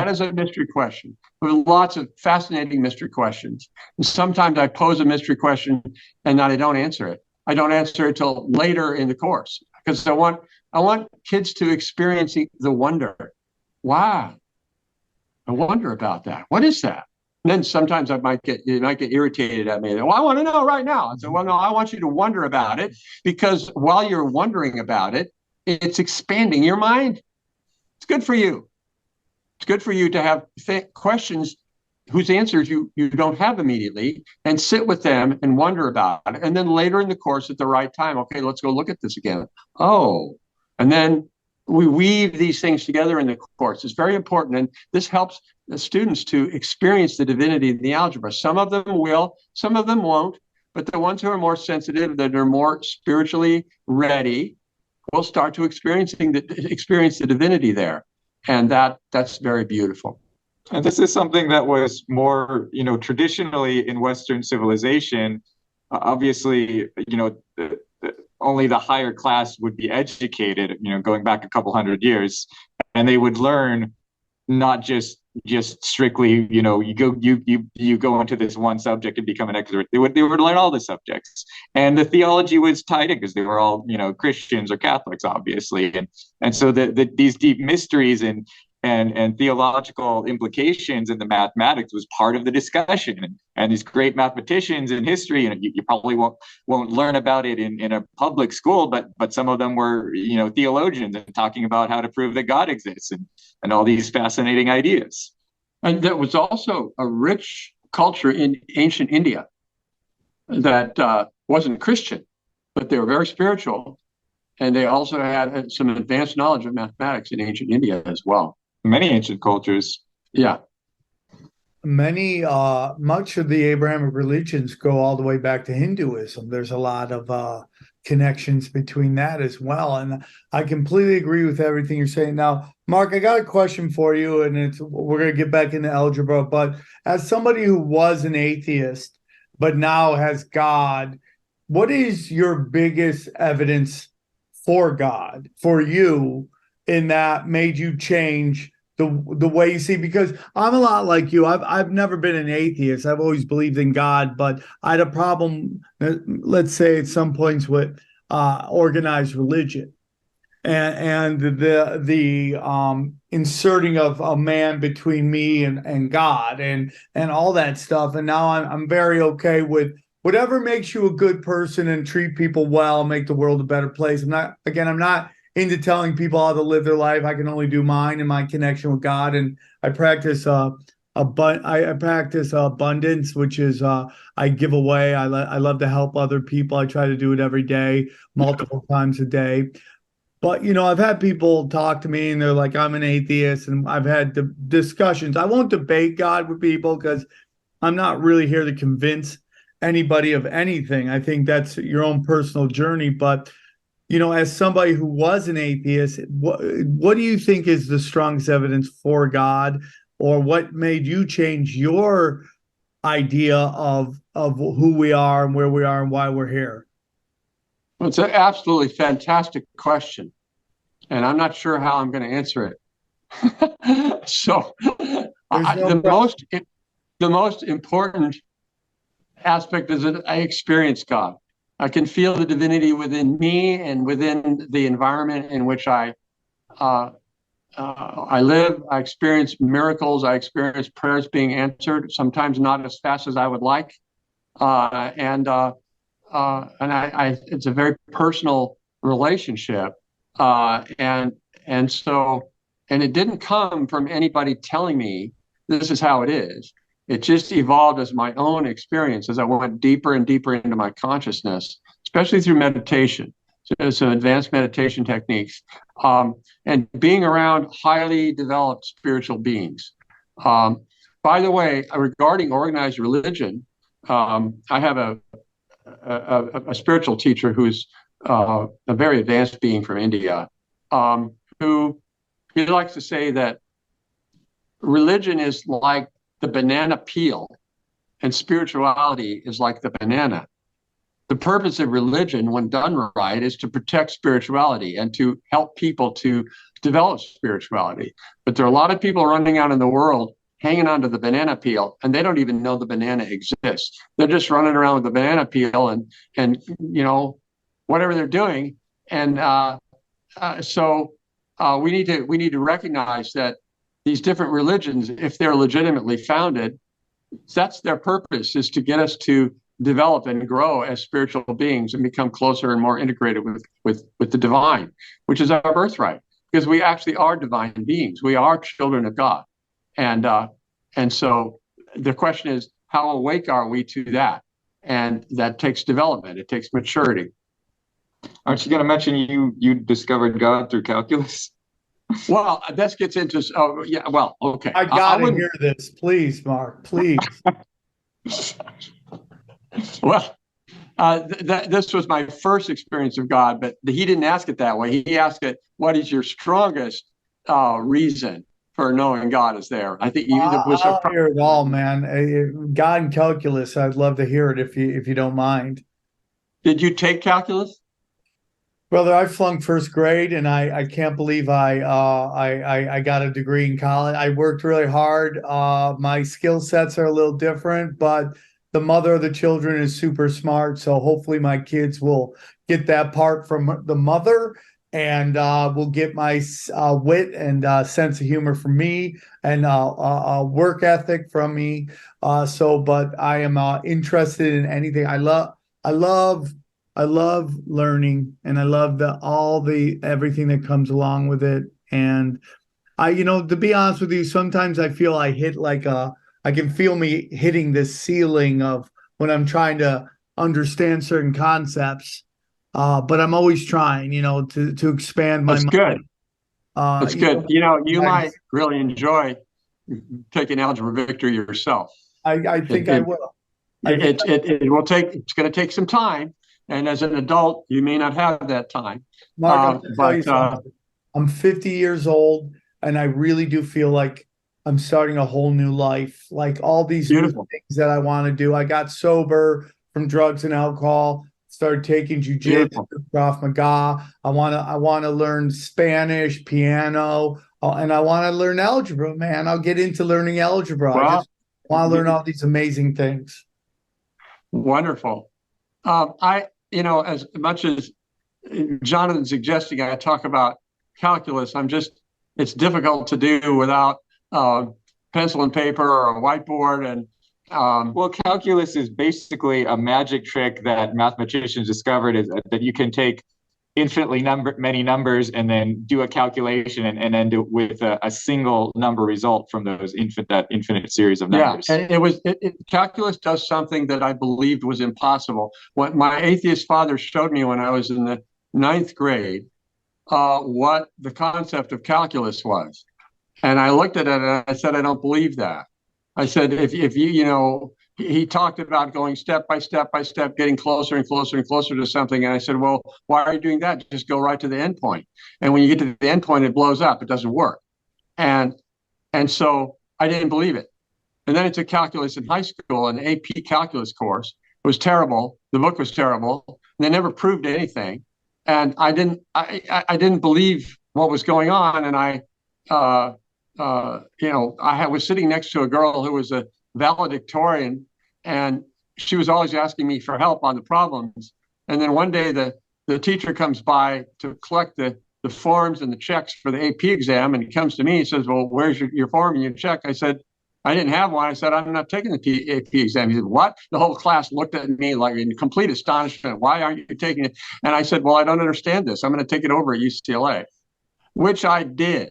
G: is a mystery question. There are lots of fascinating mystery questions. And sometimes I pose a mystery question and then I don't answer it. I don't answer it till later in the course because I want kids to experience the wonder. Wow, I wonder about that. What is that? And then sometimes you might get irritated at me. Well, I want to know right now. I said, well, no, I want you to wonder about it because while you're wondering about it, it's expanding your mind. It's good for you. It's good for you to have questions whose answers you don't have immediately and sit with them and wonder about it. And then later in the course at the right time, okay, let's go look at this again. Oh, and then we weave these things together in the course. It's very important. And this helps the students to experience the divinity in the algebra. Some of them will, some of them won't. But the ones who are more sensitive, that are more spiritually ready, will start to experience the divinity there. And that's very beautiful.
A: And this is something that was more, traditionally in Western civilization, obviously, only the higher class would be educated, going back a couple hundred years, and they would learn not just strictly, you go into this one subject and become an expert. They would learn all the subjects, and the theology was tied in because they were all, Christians or Catholics, obviously, and so these deep mysteries and theological implications in the mathematics was part of the discussion. And these great mathematicians in history, you probably won't learn about it in a public school, but some of them were, theologians and talking about how to prove that God exists and all these fascinating ideas.
G: And there was also a rich culture in ancient India that wasn't Christian, but they were very spiritual. And they also had some advanced knowledge of mathematics in ancient India as well.
A: Many ancient cultures.
G: Yeah.
F: Much of the Abrahamic religions go all the way back to Hinduism. There's a lot of connections between that as well. And I completely agree with everything you're saying. Now, Mark, I got a question for you, and we're going to get back into algebra. But as somebody who was an atheist, but now has God, what is your biggest evidence for God, for you, in that made you change the way you see? Because I'm a lot like you. I've never been an atheist. I've always believed in God, but I had a problem, let's say at some points, with organized religion and the inserting of a man between me and God and all that stuff. And now I'm very okay with whatever makes you a good person and treat people well, make the world a better place. I'm not into telling people how to live their life. I can only do mine and my connection with God. And I practice abundance, which is I give away. I love to help other people. I try to do it every day, multiple times a day. But, I've had people talk to me and they're like, I'm an atheist. And I've had discussions. I won't debate God with people because I'm not really here to convince anybody of anything. I think that's your own personal journey. But as somebody who was an atheist, what do you think is the strongest evidence for God, or what made you change your idea of who we are and where we are and why we're here?
G: Well, it's an absolutely fantastic question, and I'm not sure how I'm going to answer it. So, the most important aspect is that I experience God. I can feel the divinity within me and within the environment in which I I experience miracles. I experience prayers being answered, sometimes not as fast as I would like. It's a very personal relationship. And it didn't come from anybody telling me this is how it is. It just evolved as my own experience as I went deeper and deeper into my consciousness, especially through meditation, so some advanced meditation techniques, and being around highly developed spiritual beings. By the way, regarding organized religion, I have a spiritual teacher who's a very advanced being from India, who he likes to say that religion is like the banana peel and spirituality is like the banana. The purpose of religion, when done right, is to protect spirituality and to help people to develop spirituality. But there are a lot of people running out in the world hanging onto the banana peel, and they don't even know the banana exists. They're just running around with the banana peel and whatever they're doing. And so we need to recognize that these different religions, if they're legitimately founded, that's their purpose, is to get us to develop and grow as spiritual beings and become closer and more integrated with the divine, which is our birthright, because we actually are divine beings. We are children of God. And so the question is, how awake are we to that? And that takes development. It takes maturity.
A: Aren't you going to mention you discovered God through calculus?
G: Well, this gets into, oh yeah, well, okay.
F: I gotta hear this, please, Mark, please.
G: Well, this was my first experience of God, but he didn't ask it that way. He asked it, what is your strongest reason for knowing God is there? I think
F: I'll hear it all, man. God and calculus, I'd love to hear it if you don't mind.
G: Did you take calculus?
F: Brother, I flunked first grade, and I can't believe I got a degree in college. I worked really hard. My skill sets are a little different, but the mother of the children is super smart. So hopefully my kids will get that part from the mother, and will get my wit and sense of humor from me, and work ethic from me. But I am interested in anything. I love learning, and I love everything that comes along with it. And to be honest with you, sometimes I feel I can feel me hitting this ceiling of when I'm trying to understand certain concepts. But I'm always trying, to expand my mind.
G: Good. That's good. You might really enjoy taking Algebra Victory yourself.
F: I think I will.
G: It's going to take some time. And as an adult, you may not have that time.
F: Mark, I'm 50 years old, and I really do feel like I'm starting a whole new life. Like all these new things that I want to do. I got sober from drugs and alcohol, started taking jujitsu, Krav Maga. I want to learn Spanish, piano, and I want to learn algebra, man. I'll get into learning algebra. I just want to learn all these amazing things.
G: Wonderful. As much as Jonathan's suggesting I talk about calculus, it's difficult to do without pencil and paper or a whiteboard. And
A: well, calculus is basically a magic trick that mathematicians discovered, is that you can take infinitely many numbers and then do a calculation and end it with a single number result from that infinite series of numbers.
G: Yeah, and calculus does something that I believed was impossible. What my atheist father showed me when I was in the 9th grade, what the concept of calculus was. And I looked at it and I said, I don't believe that. I said, if he talked about going step by step by step, getting closer and closer and closer to something. And I said, well, why are you doing that? Just go right to the end point. And when you get to the end point, it blows up. It doesn't work. And so I didn't believe it. And then I took calculus in high school, an AP calculus course. It was terrible. The book was terrible. And they never proved anything. And I didn't believe what was going on. And I was sitting next to a girl who was a valedictorian, and she was always asking me for help on the problems. And then one day the teacher comes by to collect the the forms and the checks for the AP exam. And he comes to me, he says, well, where's your form and your check? I said, I didn't have one. I said, I'm not taking the AP exam. He said, what? The whole class looked at me like in complete astonishment. Why aren't you taking it? And I said, well, I don't understand this. I'm going to take it over at UCLA, which I did.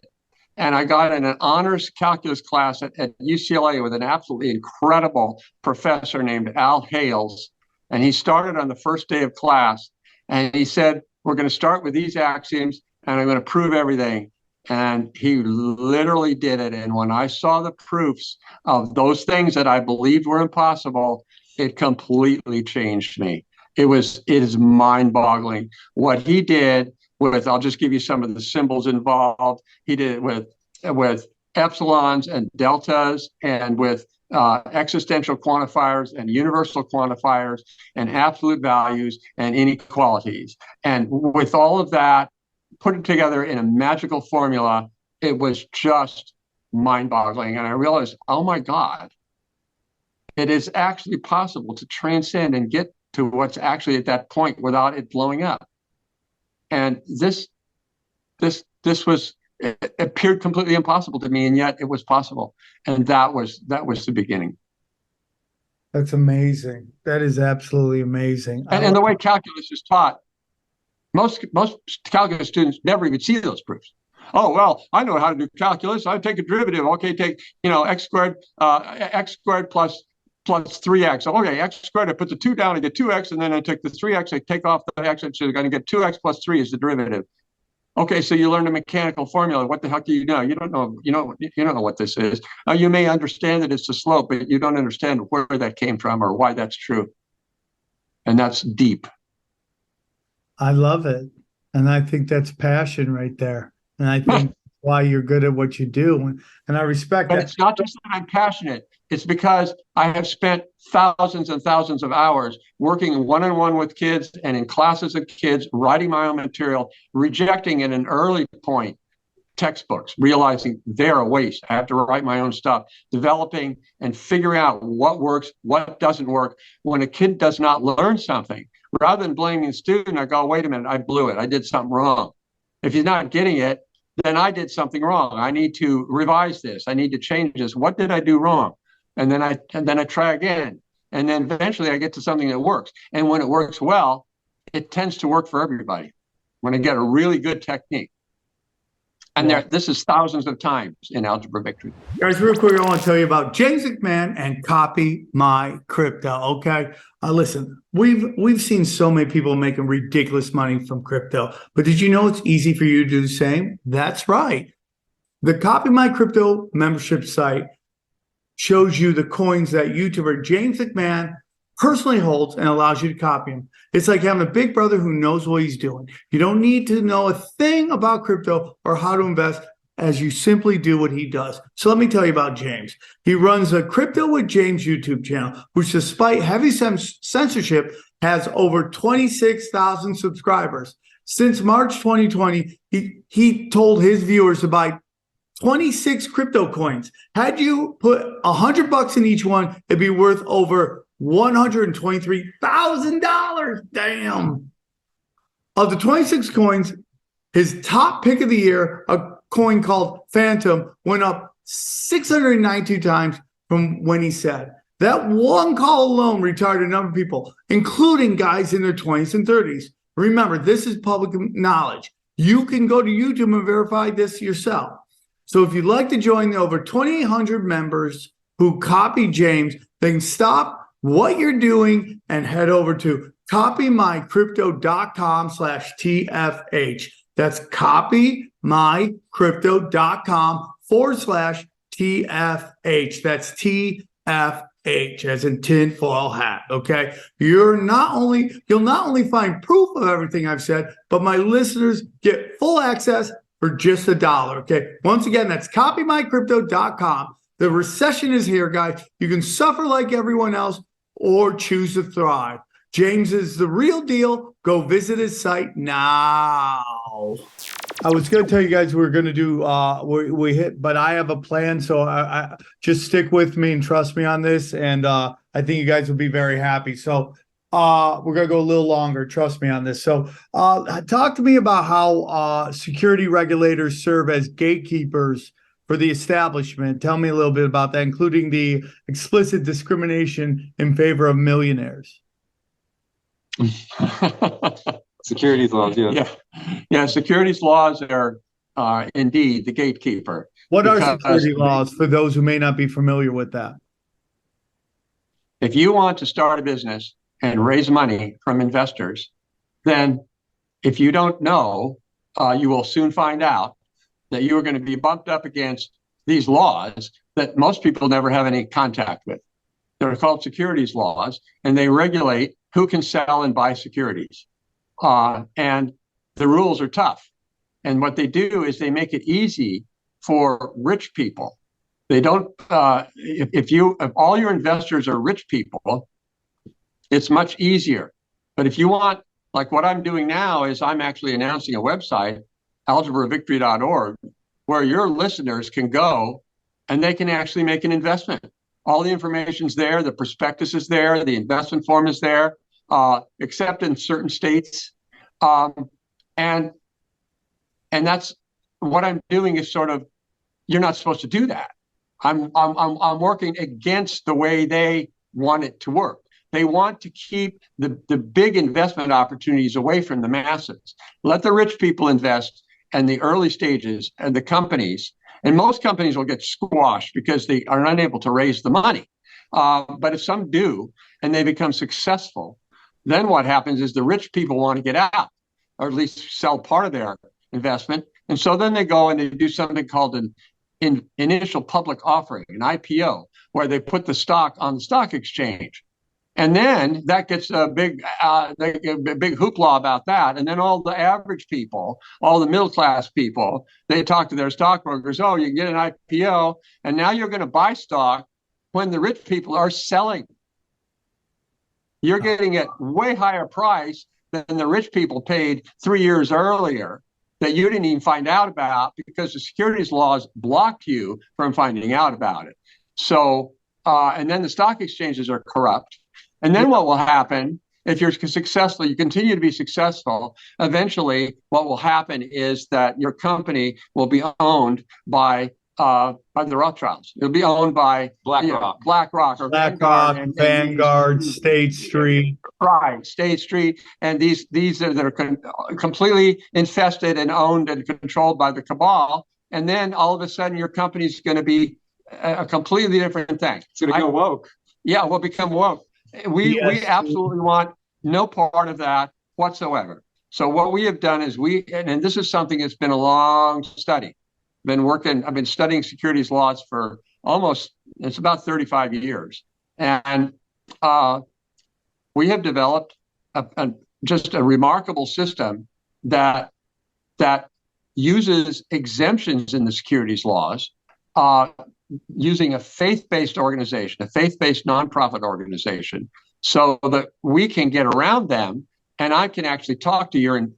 G: And I got in an honors calculus class at UCLA with an absolutely incredible professor named Al Hales. And he started on the first day of class. And he said, we're going to start with these axioms, and I'm going to prove everything. And he literally did it. And when I saw the proofs of those things that I believed were impossible, it completely changed me. It is mind-boggling. What he did with, I'll just give you some of the symbols involved. He did it with epsilons and deltas, and with existential quantifiers and universal quantifiers and absolute values and inequalities. And with all of that, put it together in a magical formula, it was just mind-boggling. And I realized, oh my God, it is actually possible to transcend and get to what's actually at that point without it blowing up. And this was, it appeared completely impossible to me, and yet it was possible. And that was the beginning.
F: That's amazing. That is absolutely amazing.
G: And the way calculus is taught, most calculus students never even see those proofs. Oh, well, I know how to do calculus. I take a derivative. Okay, take, x squared plus 3x. Okay, x squared, I put the 2 down, I get 2x, and then I take the 3x, I take off the x, so you're going to get 2x plus 3 is the derivative. Okay, so you learned a mechanical formula. What the heck do you know? You don't know. You don't know what this is. You may understand that it's the slope, but you don't understand where that came from or why that's true. And that's deep.
F: I love it. And I think that's passion right there. And I think why you're good at what you do. And I respect
G: but
F: that.
G: It's not just that I'm passionate. It's because I have spent thousands and thousands of hours working one-on-one with kids and in classes of kids, writing my own material, rejecting at an early point textbooks, realizing they're a waste. I have to write my own stuff, developing and figuring out what works, what doesn't work. When a kid does not learn something, rather than blaming the student, I go, wait a minute, I blew it. I did something wrong. If he's not getting it, then I did something wrong. I need to revise this. I need to change this. What did I do wrong? And then I try again. And then eventually I get to something that works. And when it works well, it tends to work for everybody when I get a really good technique. And this is thousands of times in Algebra Victory.
F: Guys, real quick, I want to tell you about James McMahon and Copy My Crypto, okay? Listen, we've seen so many people making ridiculous money from crypto, but did you know it's easy for you to do the same? That's right. The Copy My Crypto membership site shows you the coins that YouTuber James McMahon personally holds and allows you to copy them. It's like having a big brother who knows what he's doing. You don't need to know a thing about crypto or how to invest, as you simply do what he does. So let me tell you about James. He runs a Crypto with James YouTube channel, which despite heavy censorship has over 26,000 subscribers. Since March 2020, he told his viewers to buy 26 crypto coins. Had you put $100 in each one, it'd be worth over $123,000. Damn. Of the 26 coins, his top pick of the year, a coin called Phantom, went up 692 times from when he said. That one call alone retired a number of people, including guys in their 20s and 30s. Remember, this is public knowledge. You can go to YouTube and verify this yourself. So if you'd like to join the over 2,800 members who copy James, then stop what you're doing and head over to copymycrypto.com/TFH. That's copymycrypto.com/TFH. That's TFH as in tinfoil hat. Okay. You'll not only find proof of everything I've said, but my listeners get full access for just $1. Okay. Once again, that's copymycrypto.com. The recession is here, guys. You can suffer like everyone else or choose to thrive. James is the real deal. Go visit his site now. I was going to tell you guys we're going to do, we hit, but I have a plan. So I just stick with me and trust me on this. And I think you guys will be very happy. So We're gonna go a little longer. Trust me on this. So, talk to me about how security regulators serve as gatekeepers for the establishment. Tell me a little bit about that, including the explicit discrimination in favor of millionaires.
A: Securities laws, yes.
G: Yeah. Securities laws are indeed the gatekeeper.
F: What are security laws for those who may not be familiar with that?
G: If you want to start a business and raise money from investors, then if you don't know, you will soon find out that you are going to be bumped up against these laws that most people never have any contact with. They're called securities laws, and they regulate who can sell and buy securities. And the rules are tough. And what they do is they make it easy for rich people. They don't, if all your investors are rich people, it's much easier. But if you want, like what I'm doing now is I'm actually announcing a website, algebraVictory.org, where your listeners can go and they can actually make an investment. All the information's there, the prospectus is there, the investment form is there, except in certain states. And that's what I'm doing is sort of, you're not supposed to do that. I'm working against the way they want it to work. They want to keep the big investment opportunities away from the masses. Let the rich people invest in the early stages and the companies. And most companies will get squashed because they are unable to raise the money. But if some do and they become successful, then what happens is the rich people want to get out, or at least sell part of their investment. And so then they go and they do something called an initial public offering, an IPO, where they put the stock on the stock exchange. And then that gets a big hoopla about that. And then all the average people, all the middle class people, they talk to their stockbrokers. Oh, you can get an IPO, and now you're going to buy stock when the rich people are selling. You're getting at way higher price than the rich people paid 3 years earlier that you didn't even find out about because the securities laws blocked you from finding out about it. So, and then the stock exchanges are corrupt. And then what will happen if you're successful, you continue to be successful, eventually what will happen is that your company will be owned by the Rothschilds. It'll be owned by BlackRock or
F: Vanguard, State Street.
G: Right, State Street. And these are completely infested and owned and controlled by the cabal. And then all of a sudden your company's going to be a completely different thing.
A: It's going to go woke.
G: Yeah, we'll become woke. We absolutely want no part of that whatsoever. So what we have done is and this is something that's been a long study. I've been studying securities laws for it's about 35 years. And we have developed just a remarkable system that uses exemptions in the securities laws, using a faith-based organization, a faith-based nonprofit organization, so that we can get around them. And I can actually talk to your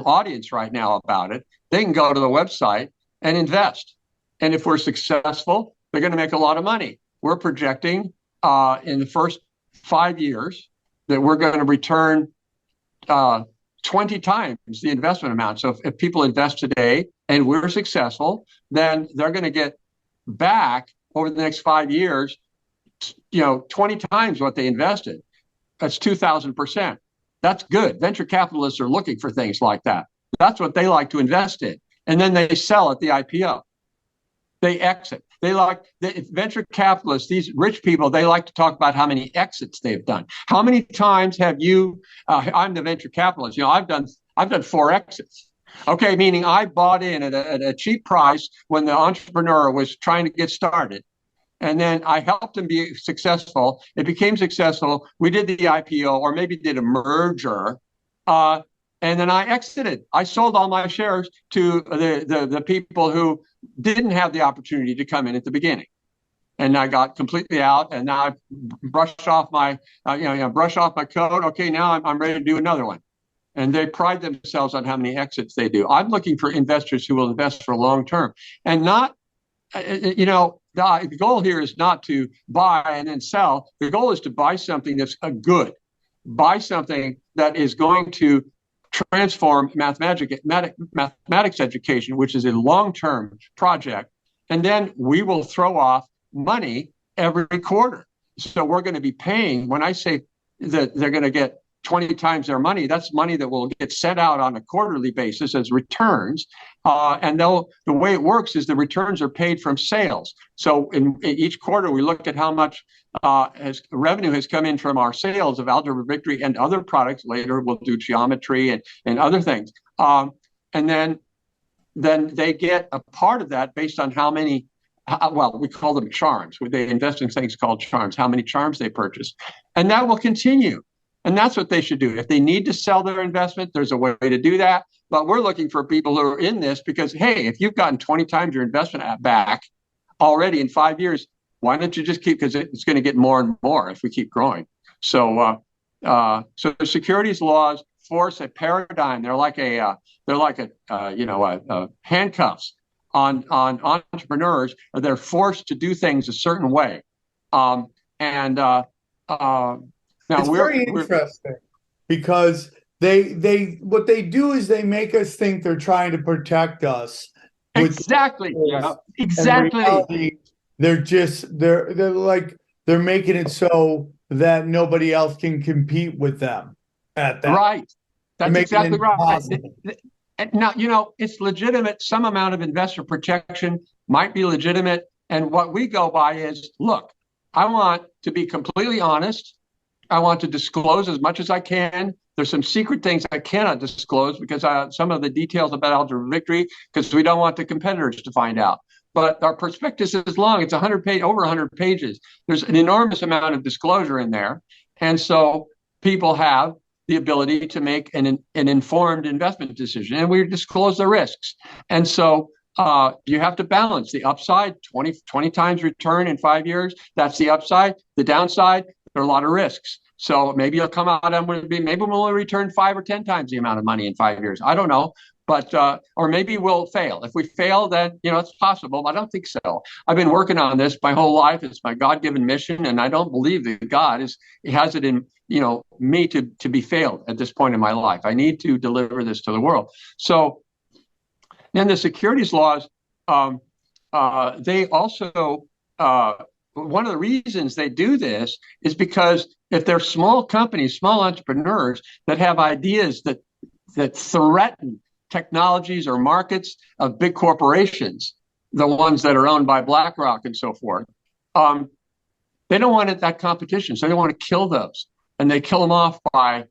G: audience right now about it. They can go to the website and invest. And if we're successful, they're going to make a lot of money. We're projecting in the first 5 years that we're going to return 20 times the investment amount. So if people invest today and we're successful, then they're going to get back over the next 5 years, 20 times what they invested. That's 2,000%. That's good. Venture capitalists are looking for things like that. That's what they like to invest in. And then they sell at the IPO. They exit. Venture capitalists, these rich people, they like to talk about how many exits they've done. How many times have you, I'm the venture capitalist, I've done 4 exits. Okay, meaning I bought in at a cheap price when the entrepreneur was trying to get started. And then I helped him be successful. It became successful. We did the IPO, or maybe did a merger. And then I exited. I sold all my shares to the people who didn't have the opportunity to come in at the beginning. And I got completely out. And now I brushed off my, coat. Okay, now I'm ready to do another one. And they pride themselves on how many exits they do. I'm looking for investors who will invest for long term, and not, the goal here is not to buy and then sell. The goal is to buy something that's good. buy something that is going to transform mathematics education, which is a long-term project, and then we will throw off money every quarter. So we're going to be paying, when I say that they're going to get 20 times their money, that's money that will get sent out on a quarterly basis as returns. And the way it works is the returns are paid from sales. So in each quarter, we look at how much revenue has come in from our sales of Algebra Victory and other products. Later, we'll do geometry and other things. And then they get a part of that based on how many, well, we call them charms. They invest in things called charms, how many charms they purchase. And that will continue. And that's what they should do. If they need to sell their investment, there's a way to do that. But we're looking for people who are in this because, hey, if you've gotten 20 times your investment back already in 5 years, why don't you just keep, because it's going to get more and more if we keep growing. So so the securities laws force a paradigm. They're like handcuffs on entrepreneurs. They're forced to do things a certain way. Now
F: it's very interesting because they what they do is they make us think they're trying to protect us.
G: Exactly. Yeah. Exactly.
F: They're making it so that nobody else can compete with them at that.
G: Right. That's exactly right. Now, it's legitimate. Some amount of investor protection might be legitimate. And what we go by is, look, I want to be completely honest. I want to disclose as much as I can. There's some secret things I cannot disclose because some of the details about Algebra Victory, because we don't want the competitors to find out. But our prospectus is long. It's over 100 pages. There's an enormous amount of disclosure in there. And so people have the ability to make an informed investment decision. And we disclose the risks. And so you have to balance the upside, 20 times return in 5 years. That's the upside. The downside, there are a lot of risks. So maybe you'll come out and maybe we'll return 5 or 10 times the amount of money in 5 years. I don't know. But or maybe we'll fail. If we fail, then it's possible. But I don't think so. I've been working on this my whole life. It's my God-given mission, and I don't believe that God has it in me to be failed at this point in my life. I need to deliver this to the world. So then the securities laws, they also one of the reasons they do this is because if they're small companies, small entrepreneurs that have ideas that threaten technologies or markets of big corporations, the ones that are owned by BlackRock and so forth, they don't want that competition. So they want to kill those, and they kill them off by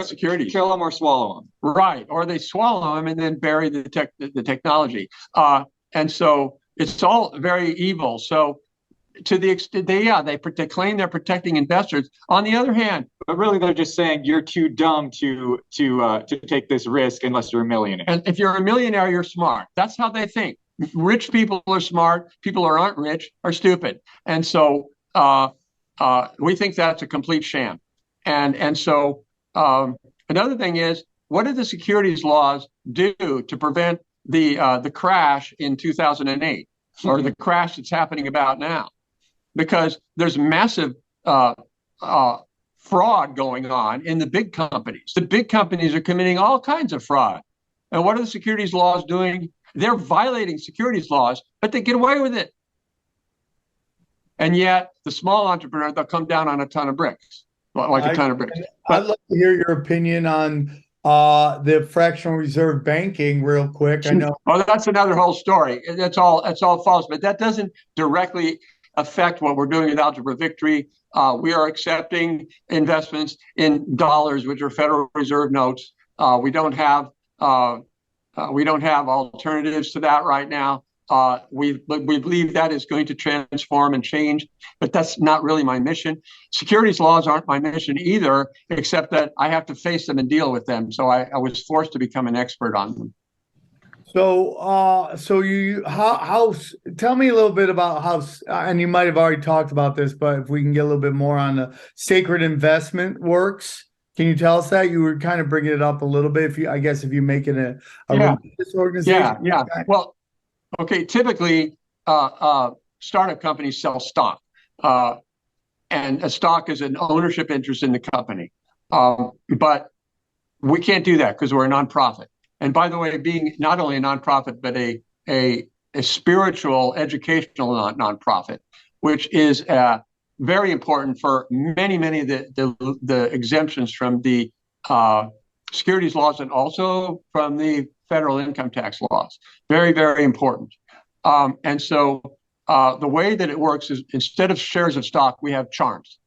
G: securities.
A: Kill them or swallow them.
G: Right, or they swallow them and then bury the technology. And so it's all very evil. So to the extent they claim they're protecting investors. On the other hand,
A: but really they're just saying you're too dumb to take this risk unless you're a millionaire.
G: And if you're a millionaire, you're smart. That's how they think. Rich people are smart. People who aren't rich are stupid. And so we think that's a complete sham. And so another thing is, what did the securities laws do to prevent the crash in 2008 or the crash that's happening about now? Because there's massive fraud going on in the big companies. The big companies are committing all kinds of fraud. And what are the securities laws doing? They're violating securities laws, but they get away with it. And yet the small entrepreneur, they'll come down on a ton of bricks, like a ton of bricks.
F: I'd love to hear your opinion on the fractional reserve banking real quick. I know.
G: Oh, that's another whole story. That's all false, but that doesn't directly affect what we're doing with Algebra Victory. We are accepting investments in dollars, which are Federal Reserve notes. We don't have alternatives to that right now. We believe that is going to transform and change, but that's not really my mission. Securities laws aren't my mission either, except that I have to face them and deal with them. So I was forced to become an expert on them.
F: So, tell me a little bit about how, and you might have already talked about this, but if we can get a little bit more on the sacred investment works, can you tell us that? You were kind of bringing it up a little bit. If you make it a religious organization.
G: Yeah. Well, okay. Typically, startup companies sell stock. and a stock is an ownership interest in the company. But we can't do that because we're a nonprofit. And by the way, being not only a nonprofit, but a spiritual, educational nonprofit, which is very important for many of the exemptions from the securities laws and also from the federal income tax laws. Very, very important. And so the way that it works is instead of shares of stock, we have charms.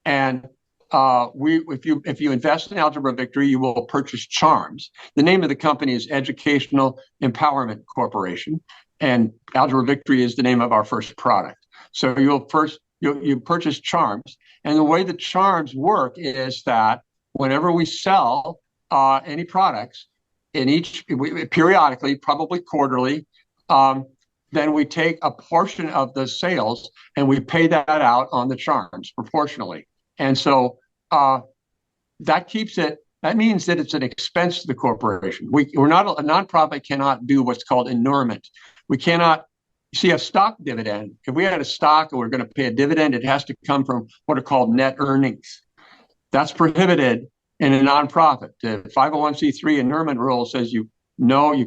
G: And if you invest in Algebra Victory, you will purchase charms. The name of the company is Educational Empowerment Corporation, and Algebra Victory is the name of our first product. So you purchase charms, and the way the charms work is that whenever we sell any products, periodically, probably quarterly, then we take a portion of the sales and we pay that out on the charms proportionally. And so that means that it's an expense to the corporation. We're not a nonprofit, cannot do what's called inurement. We cannot see a stock dividend. If we had a stock and we're going to pay a dividend, it has to come from what are called net earnings. That's prohibited in a nonprofit. The 501c3 inurement rule says you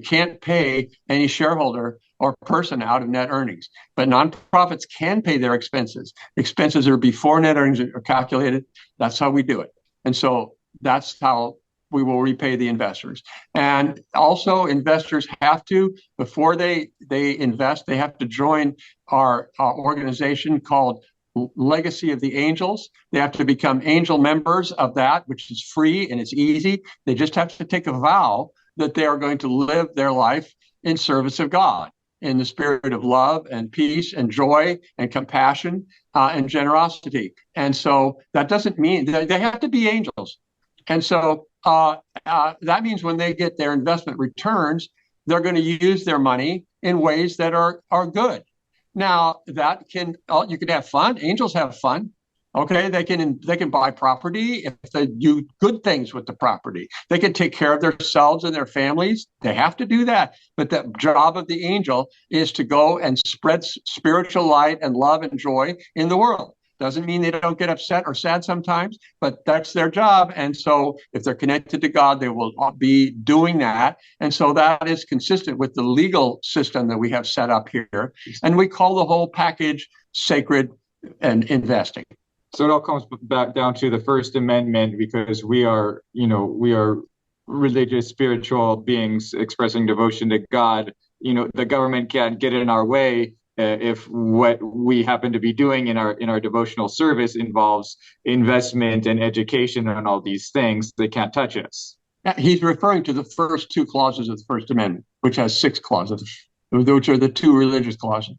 G: can't pay any shareholder or person out of net earnings. But nonprofits can pay their expenses. Expenses are before net earnings are calculated. That's how we do it. And so that's how we will repay the investors. And also investors have to, before they invest, they have to join our organization called Legacy of the Angels. They have to become angel members of that, which is free and it's easy. They just have to take a vow that they are going to live their life in service of God, in the spirit of love and peace and joy and compassion and generosity. And so that doesn't mean they have to be angels. And so that means when they get their investment returns, they're going to use their money in ways that are good. Now you can have fun. Angels have fun. Okay, they can buy property if they do good things with the property. They can take care of themselves and their families. They have to do that. But the job of the angel is to go and spread spiritual light and love and joy in the world. Doesn't mean they don't get upset or sad sometimes, but that's their job. And so if they're connected to God, they will be doing that. And so that is consistent with the legal system that we have set up here. And we call the whole package sacred and investing.
A: So it all comes back down to the First Amendment, because we are religious, spiritual beings expressing devotion to God. The government can't get in our way if what we happen to be doing in our devotional service involves investment and education and all these things. They can't touch us.
G: He's referring to the first two clauses of the First Amendment, which has 6 clauses, which are the 2 religious clauses.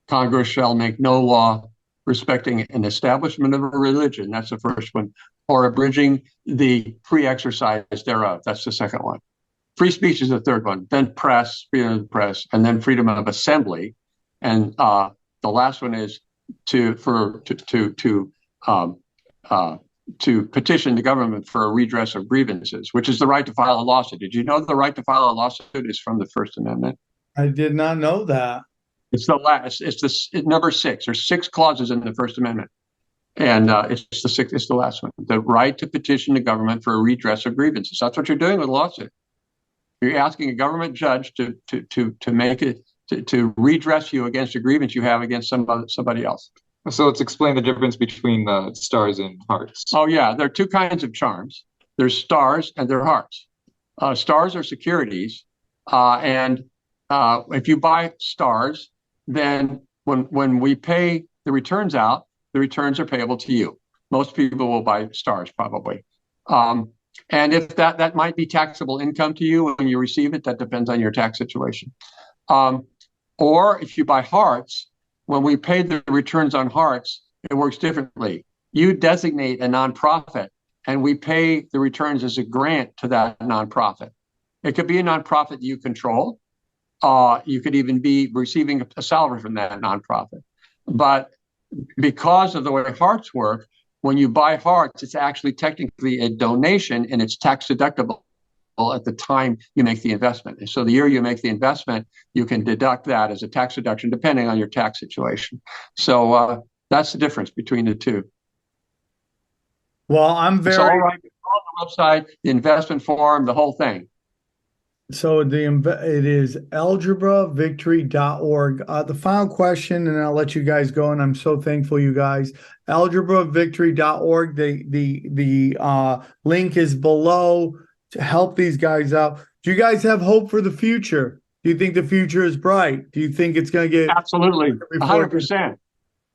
G: Congress shall make no law respecting an establishment of a religion. That's the first one. Or abridging the free exercise thereof. That's the second one. Free speech is the third one. Then press, freedom of the press, and then freedom of assembly. And the last one is to petition the government for a redress of grievances, which is the right to file a lawsuit. Did you know the right to file a lawsuit is from the First Amendment?
F: I did not know that.
G: It's the last. It's number 6. There's 6 clauses in the First Amendment, and it's the last one. The right to petition the government for a redress of grievances. That's what you're doing with a lawsuit. You're asking a government judge to make it to redress you against a grievance you have against somebody else.
A: So let's explain the difference between the stars and hearts.
G: Oh yeah, there are 2 kinds of charms. There's stars and there are hearts. Stars are securities, and if you buy stars, then when we pay the returns out, the returns are payable to you. Most people will buy stars probably. And if that might be taxable income to you when you receive it, that depends on your tax situation. Or if you buy hearts, when we pay the returns on hearts, it works differently. You designate a nonprofit and we pay the returns as a grant to that nonprofit. It could be a nonprofit that you control. You could even be receiving a salary from that nonprofit. But because of the way hearts work, when you buy hearts, it's actually technically a donation and it's tax deductible at the time you make the investment. And so the year you make the investment, you can deduct that as a tax deduction depending on your tax situation. So that's the difference between the two.
F: Well, I'm
G: It's all
F: very
G: right. It's all on the website, the investment form, the whole thing.
F: so it is algebravictory.org. The final question, and I'll let you guys go. And I'm so thankful, you guys. Algebravictory.org. The link is below to help these guys out. Do you guys have hope for the future? Do you think the future is bright? Do you think it's going to get
G: Absolutely,
F: before-
G: 100%,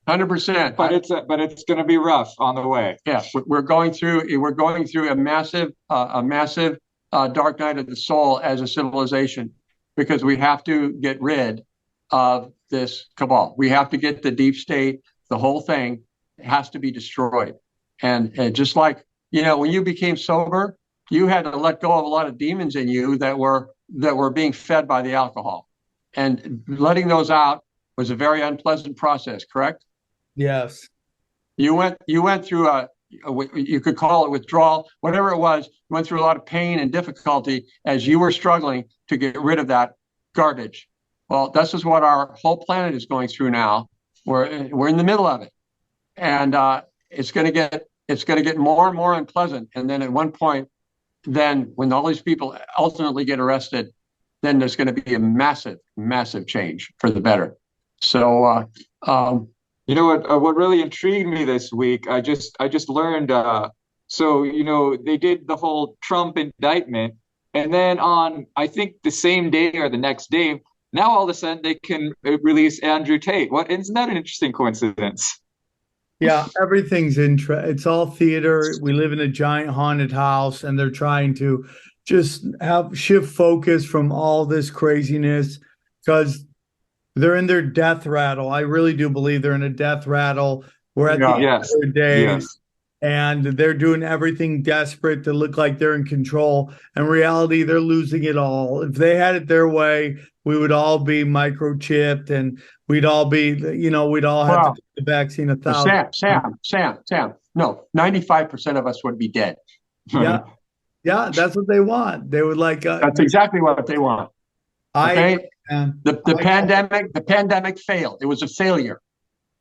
G: 100%.
A: But it's going to be rough on the way.
G: Yeah, we're going through a massive dark night of the soul as a civilization, because we have to get rid of this cabal. We have to get the deep state, the whole thing has to be destroyed. And just like, when you became sober, you had to let go of a lot of demons in you that were being fed by the alcohol. And letting those out was a very unpleasant process, correct?
F: Yes.
G: You went through you could call it withdrawal, whatever it was. You went through a lot of pain and difficulty as you were struggling to get rid of that garbage. Well, this is what our whole planet is going through now. We're in the middle of it, and it's going to get more and more unpleasant. And then at one point, then when all these people ultimately get arrested, then there's going to be a massive, massive change for the better. So,
A: You know what really intrigued me this week? I just learned. So they did the whole Trump indictment, and then on I think the same day or the next day, now all of a sudden they can release Andrew Tate. What isn't that an interesting coincidence?
F: Yeah, everything's it's all theater. We live in a giant haunted house, and they're trying to just shift focus from all this craziness because they're in their death rattle. I really do believe they're in a death rattle. We're at the end of their days, and they're doing everything desperate to look like they're in control. In reality, they're losing it all. If they had it their way, we would all be microchipped, and we'd all be, we'd all have to take the vaccine 1,000.
G: Sam. No, 95% of us would be dead.
F: Yeah, that's what they want. They would like.
G: That's exactly what they want. Okay. The pandemic failed. It was a failure.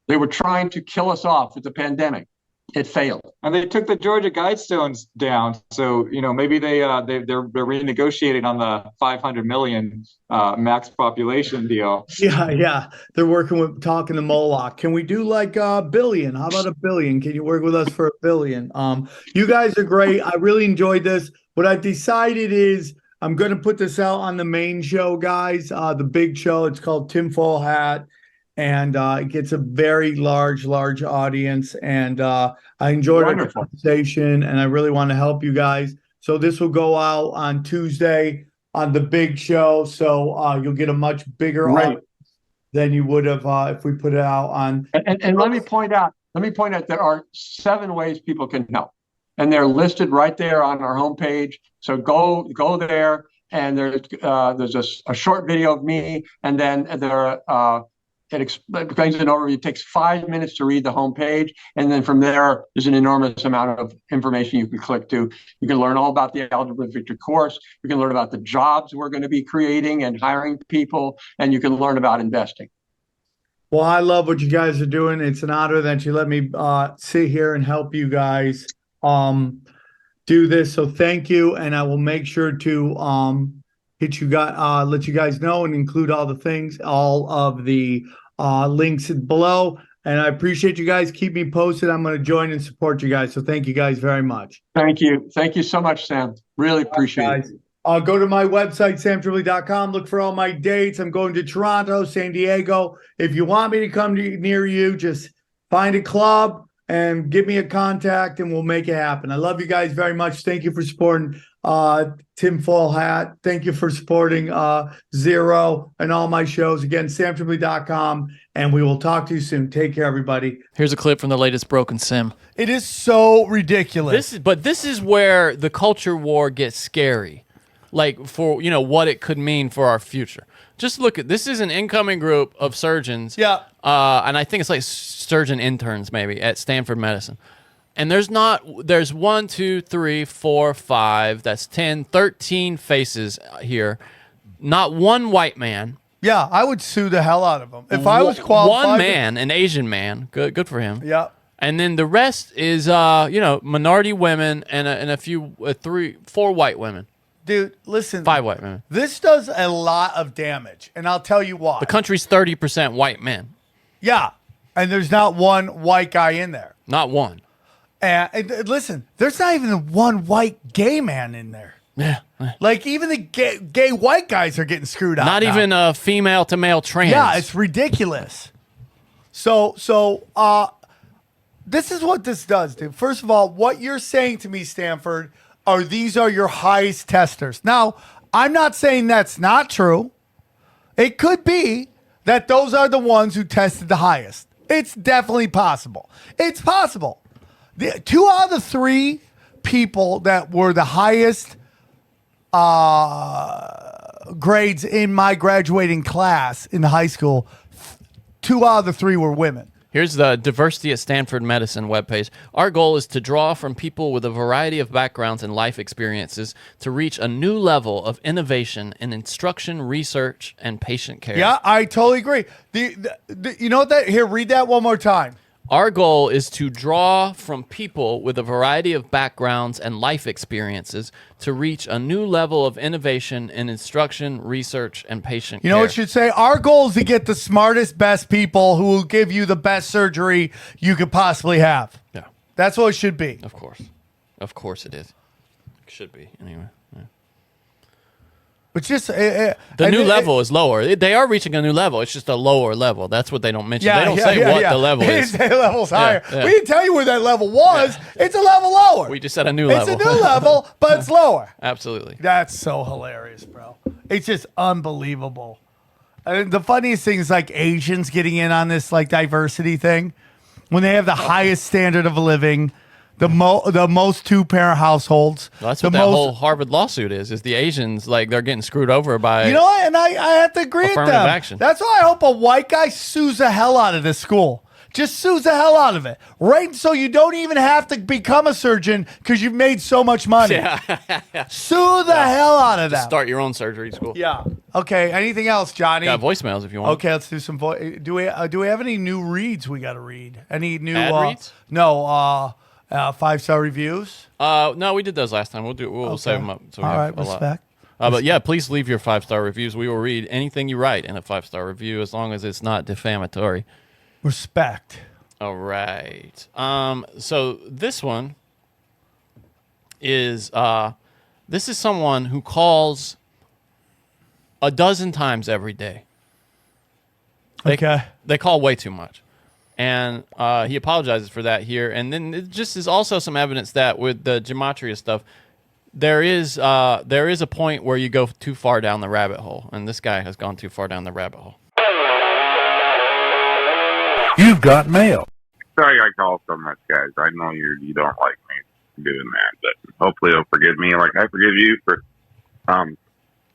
G: They were trying to kill us off with the pandemic. It failed.
A: And they took the Georgia Guidestones down. So, maybe they're renegotiating on the 500 million max population deal.
F: Yeah. They're talking to Moloch. Can we do like a billion? How about $1 billion? Can you work with us for $1 billion? You guys are great. I really enjoyed this. What I've decided is I'm going to put this out on the main show, guys. The big show. It's called Tinfoil Hat. And it gets a very large audience. And I enjoyed our conversation, and I really want to help you guys. So this will go out on Tuesday on the big show. So you'll get a much bigger audience than you would have if we put it out on.
G: And let me point out there are 7 ways people can help, and they're listed right there on our homepage. So go there, and there's a short video of me, and then it explains an overview. It takes 5 minutes to read the homepage, and then from there, there's an enormous amount of information you can click to. You can learn all about the Algebra Victory course. You can learn about the jobs we're going to be creating and hiring people, and you can learn about investing.
F: Well, I love what you guys are doing. It's an honor that you let me sit here and help you guys do this. So thank you, and I will make sure to let you guys know and include all the things, all of the links below. And I appreciate you guys. Keep me posted. I'm going to join and support you guys. So thank you guys very much.
G: Thank you. Thank you so much, Sam. Really appreciate it.
F: Go to my website, samtripoli.com. Look for all my dates. I'm going to Toronto, San Diego. If you want me to come near you, just find a club and give me a contact, and we'll make it happen. I love you guys very much. Thank you for supporting Tinfoil Hat. Thank you for supporting Zero and all my shows. Again, samtripoli.com, and we will talk to you soon. Take care, everybody.
H: Here's a clip from the latest Broken Sim.
F: It is so ridiculous.
H: This is where the culture war gets scary, like for what it could mean for our future. Just look at this. Is an incoming group of surgeons.
F: Yeah.
H: And I think it's like surgeon interns maybe at Stanford Medicine. And there's 1, 2, 3, 4, 5, that's 10, 13 faces here. Not one white man.
F: Yeah, I would sue the hell out of them. If I was qualified.
H: One man, an Asian man, good for him.
F: Yeah.
H: And then the rest is, minority women and a few, 4 white women.
F: Dude, listen.
H: 5 white women.
F: This does a lot of damage, and I'll tell you why.
H: The country's 30% white men.
F: Yeah, and there's not one white guy in there.
H: Not one.
F: And listen, there's not even one white gay man in there.
H: Yeah.
F: Like, even the gay white guys are getting screwed out.
H: Not even a female to male trans.
F: Yeah, it's ridiculous. So, this is what this does, dude. First of all, what you're saying to me, Stanford, these are your highest testers. Now, I'm not saying that's not true. It could be that those are the ones who tested the highest. It's definitely possible. It's possible. 2 out of the 3 people that were the highest grades in my graduating class in high school, 2 out of the 3 were women.
H: Here's the Diversity at Stanford Medicine webpage. Our goal is to draw from people with a variety of backgrounds and life experiences to reach a new level of innovation in instruction, research, and patient care.
F: Yeah, I totally agree. You know what? Here, read that one more time.
H: Our goal is to draw from people with a variety of backgrounds and life experiences to reach a new level of innovation in instruction, research, and patient care.
F: You know what it should say? Our goal is to get the smartest, best people who will give you the best surgery you could possibly have.
H: Yeah.
F: That's what it should be.
H: Of course. Of course it is. It should be, anyway. Yeah.
F: But just
H: the new level is lower. They are reaching a new level. It's just a lower level. That's what they don't mention. They don't say what the level is.
F: They didn't say level's higher.
H: Yeah.
F: We didn't tell you where that level was. Yeah. It's a level lower.
H: We just said a new level.
F: It's a new level, but it's lower.
H: Absolutely.
F: That's so hilarious, bro. It's just unbelievable. And the funniest thing is like Asians getting in on this like diversity thing when they have the highest standard of living. The most 2-parent households.
H: Well, that's what that whole Harvard lawsuit is the Asians, like, they're getting screwed over by...
F: You know what? And I have to agree with them.
H: Action.
F: That's why I hope a white guy sues the hell out of this school. Just sues the hell out of it. Right? So you don't even have to become a surgeon because you've made so much money.
H: Yeah.
F: Sue the hell out of them.
H: Start your own surgery school.
F: Yeah. Okay. Anything else, Johnny?
H: Got voicemails if you want.
F: Okay, let's do some do we have any new reads we got to read? Any new...
H: Ad reads?
F: No, 5-star reviews?
H: No, we did those last time. We'll save them up. So
F: all right, respect.
H: But yeah, please leave your 5-star reviews. We will read anything you write in a 5-star review as long as it's not defamatory.
F: Respect.
H: All right. So this one is this is someone who calls a dozen times every day. They call way too much. And he apologizes for that here. And then it just is also some evidence that with the gematria stuff, there is a point where you go too far down the rabbit hole. And this guy has gone too far down the rabbit hole.
I: You've got mail.
J: Sorry I call so much, guys. I know you don't like me doing that, but hopefully you'll forgive me like I forgive you for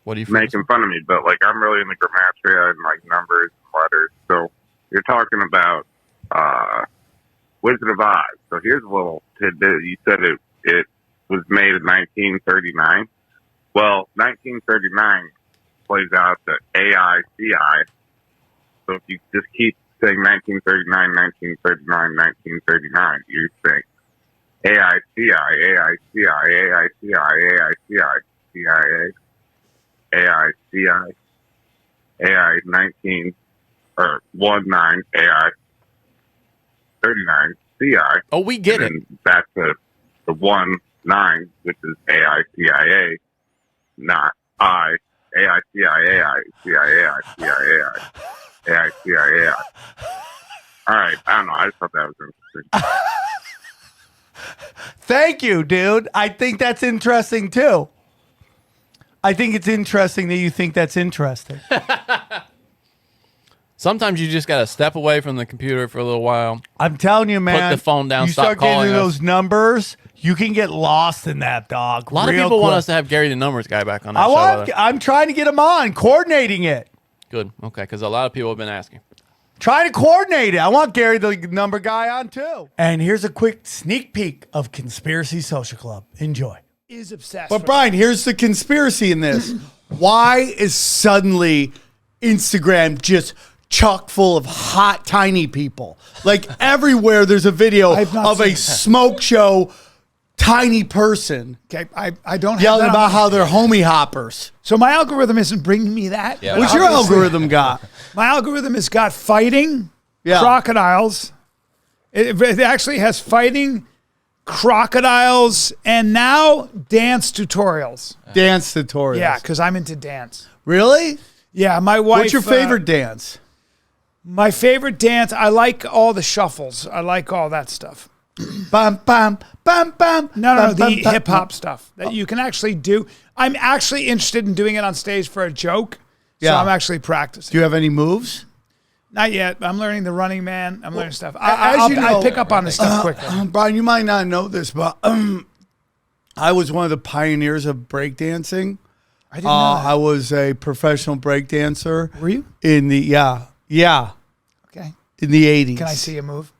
H: what are you
J: making fun of me. But like I'm really into gematria and like numbers and letters. So you're talking about Wizard of Oz. So here's a little tidbit. You said it was made in 1939. Well, 1939 plays out the AICI. So if you just keep saying 1939, 1939, 1939, you think AICI, AICI, AICI, AICI, CIA, AICI, AI 19 or 19 AI 39 CI.
H: Oh, we get it.
J: Back to the 19, which is AICIA, not I. AICIA, CIA, CIA, AICIA. All right, I don't know. I just thought that was interesting.
F: Thank you, dude. I think that's interesting too. I think it's interesting that you think that's interesting.
H: Sometimes you just got to step away from the computer for a little while.
F: I'm telling you, man.
H: Put the phone down,
F: you
H: stop
F: start
H: calling
F: getting
H: us.
F: those numbers, you can get lost in that, dog.
H: A lot of people want us to have Gary the Numbers guy back on that show.
F: I'm trying to get him on, coordinating it.
H: Good. Okay, because a lot of people have been asking.
F: Trying to coordinate it. I want Gary the number guy on too. And here's a quick sneak peek of Conspiracy Social Club. Enjoy.
K: Is obsessed.
F: But Brian, here's the conspiracy in this. Why is suddenly Instagram just chock full of hot, tiny people. Like everywhere there's a video of a smoke show, tiny person.
K: Okay, I don't have
F: yelling
K: that
F: about how they're homie hoppers.
K: So my algorithm isn't bringing me that.
H: Yeah.
F: What's your algorithm got?
K: My algorithm has got fighting,
F: Yeah.
K: crocodiles. It actually has fighting, crocodiles, and now dance tutorials.
F: Dance tutorials.
K: Yeah, because I'm into dance.
F: Really?
K: Yeah, my wife.
F: What's your favorite dance?
K: My favorite dance, I like all the shuffles. I like all that stuff.
F: Bam, bam, bam, bam.
K: No,
F: bam,
K: the
F: bam,
K: hip hop stuff that you can actually do. I'm actually interested in doing it on stage for a joke. So
F: Yeah.
K: I'm actually practicing.
F: Do you have any moves?
K: Not yet. I'm learning the Running Man. I'm learning stuff.
F: as you know-
K: I pick up on this stuff quickly.
F: Brian, you might not know this, but I was one of the pioneers of breakdancing.
K: I didn't know that.
F: I was a professional breakdancer.
K: Were you?
F: In the, yeah,
K: Okay.
F: in the 80s.
K: Can I see a move?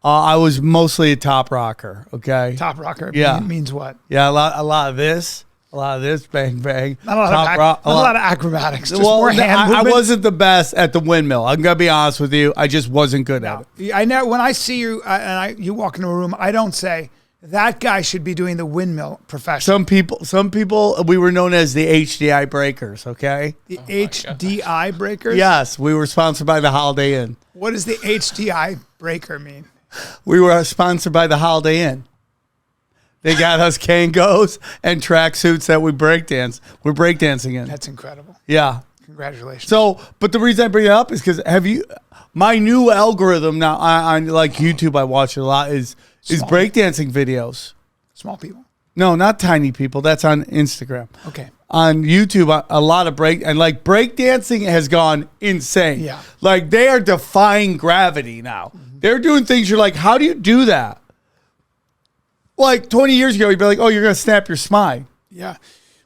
F: I was mostly a top rocker, okay?
K: Top rocker.
F: Yeah.
K: Means what?
F: Yeah, a lot of this, bang, bang.
K: Not a lot,
F: Top rock,
K: not a lot of acrobatics. Just
F: well,
K: more hand
F: I
K: movement.
F: wasn't the best at the windmill. I'm going to be honest with you. I just wasn't good at it.
K: I know when I see you you walk into a room, I don't say that guy should be doing the windmill profession.
F: Some people, we were known as the HDI breakers, okay?
K: The HDI breakers?
F: Yes, we were sponsored by the Holiday Inn.
K: What does the HDI breaker mean?
F: We were sponsored by the Holiday Inn. They got us Kangos and tracksuits that we breakdance. We're breakdancing in.
K: That's incredible.
F: Yeah.
K: Congratulations.
F: So, but the reason I bring it up is because my new algorithm now on like YouTube, I watch it a lot, is breakdancing videos.
K: Small people.
F: No, not tiny people. That's on Instagram.
K: Okay.
F: On YouTube, a lot of breakdancing has gone insane.
K: Yeah.
F: Like they are defying gravity now.
K: Mm-hmm.
F: They're doing things you're like, how do you do that? Like 20 years ago, you'd be like, oh, you're going to snap your spine.
K: Yeah.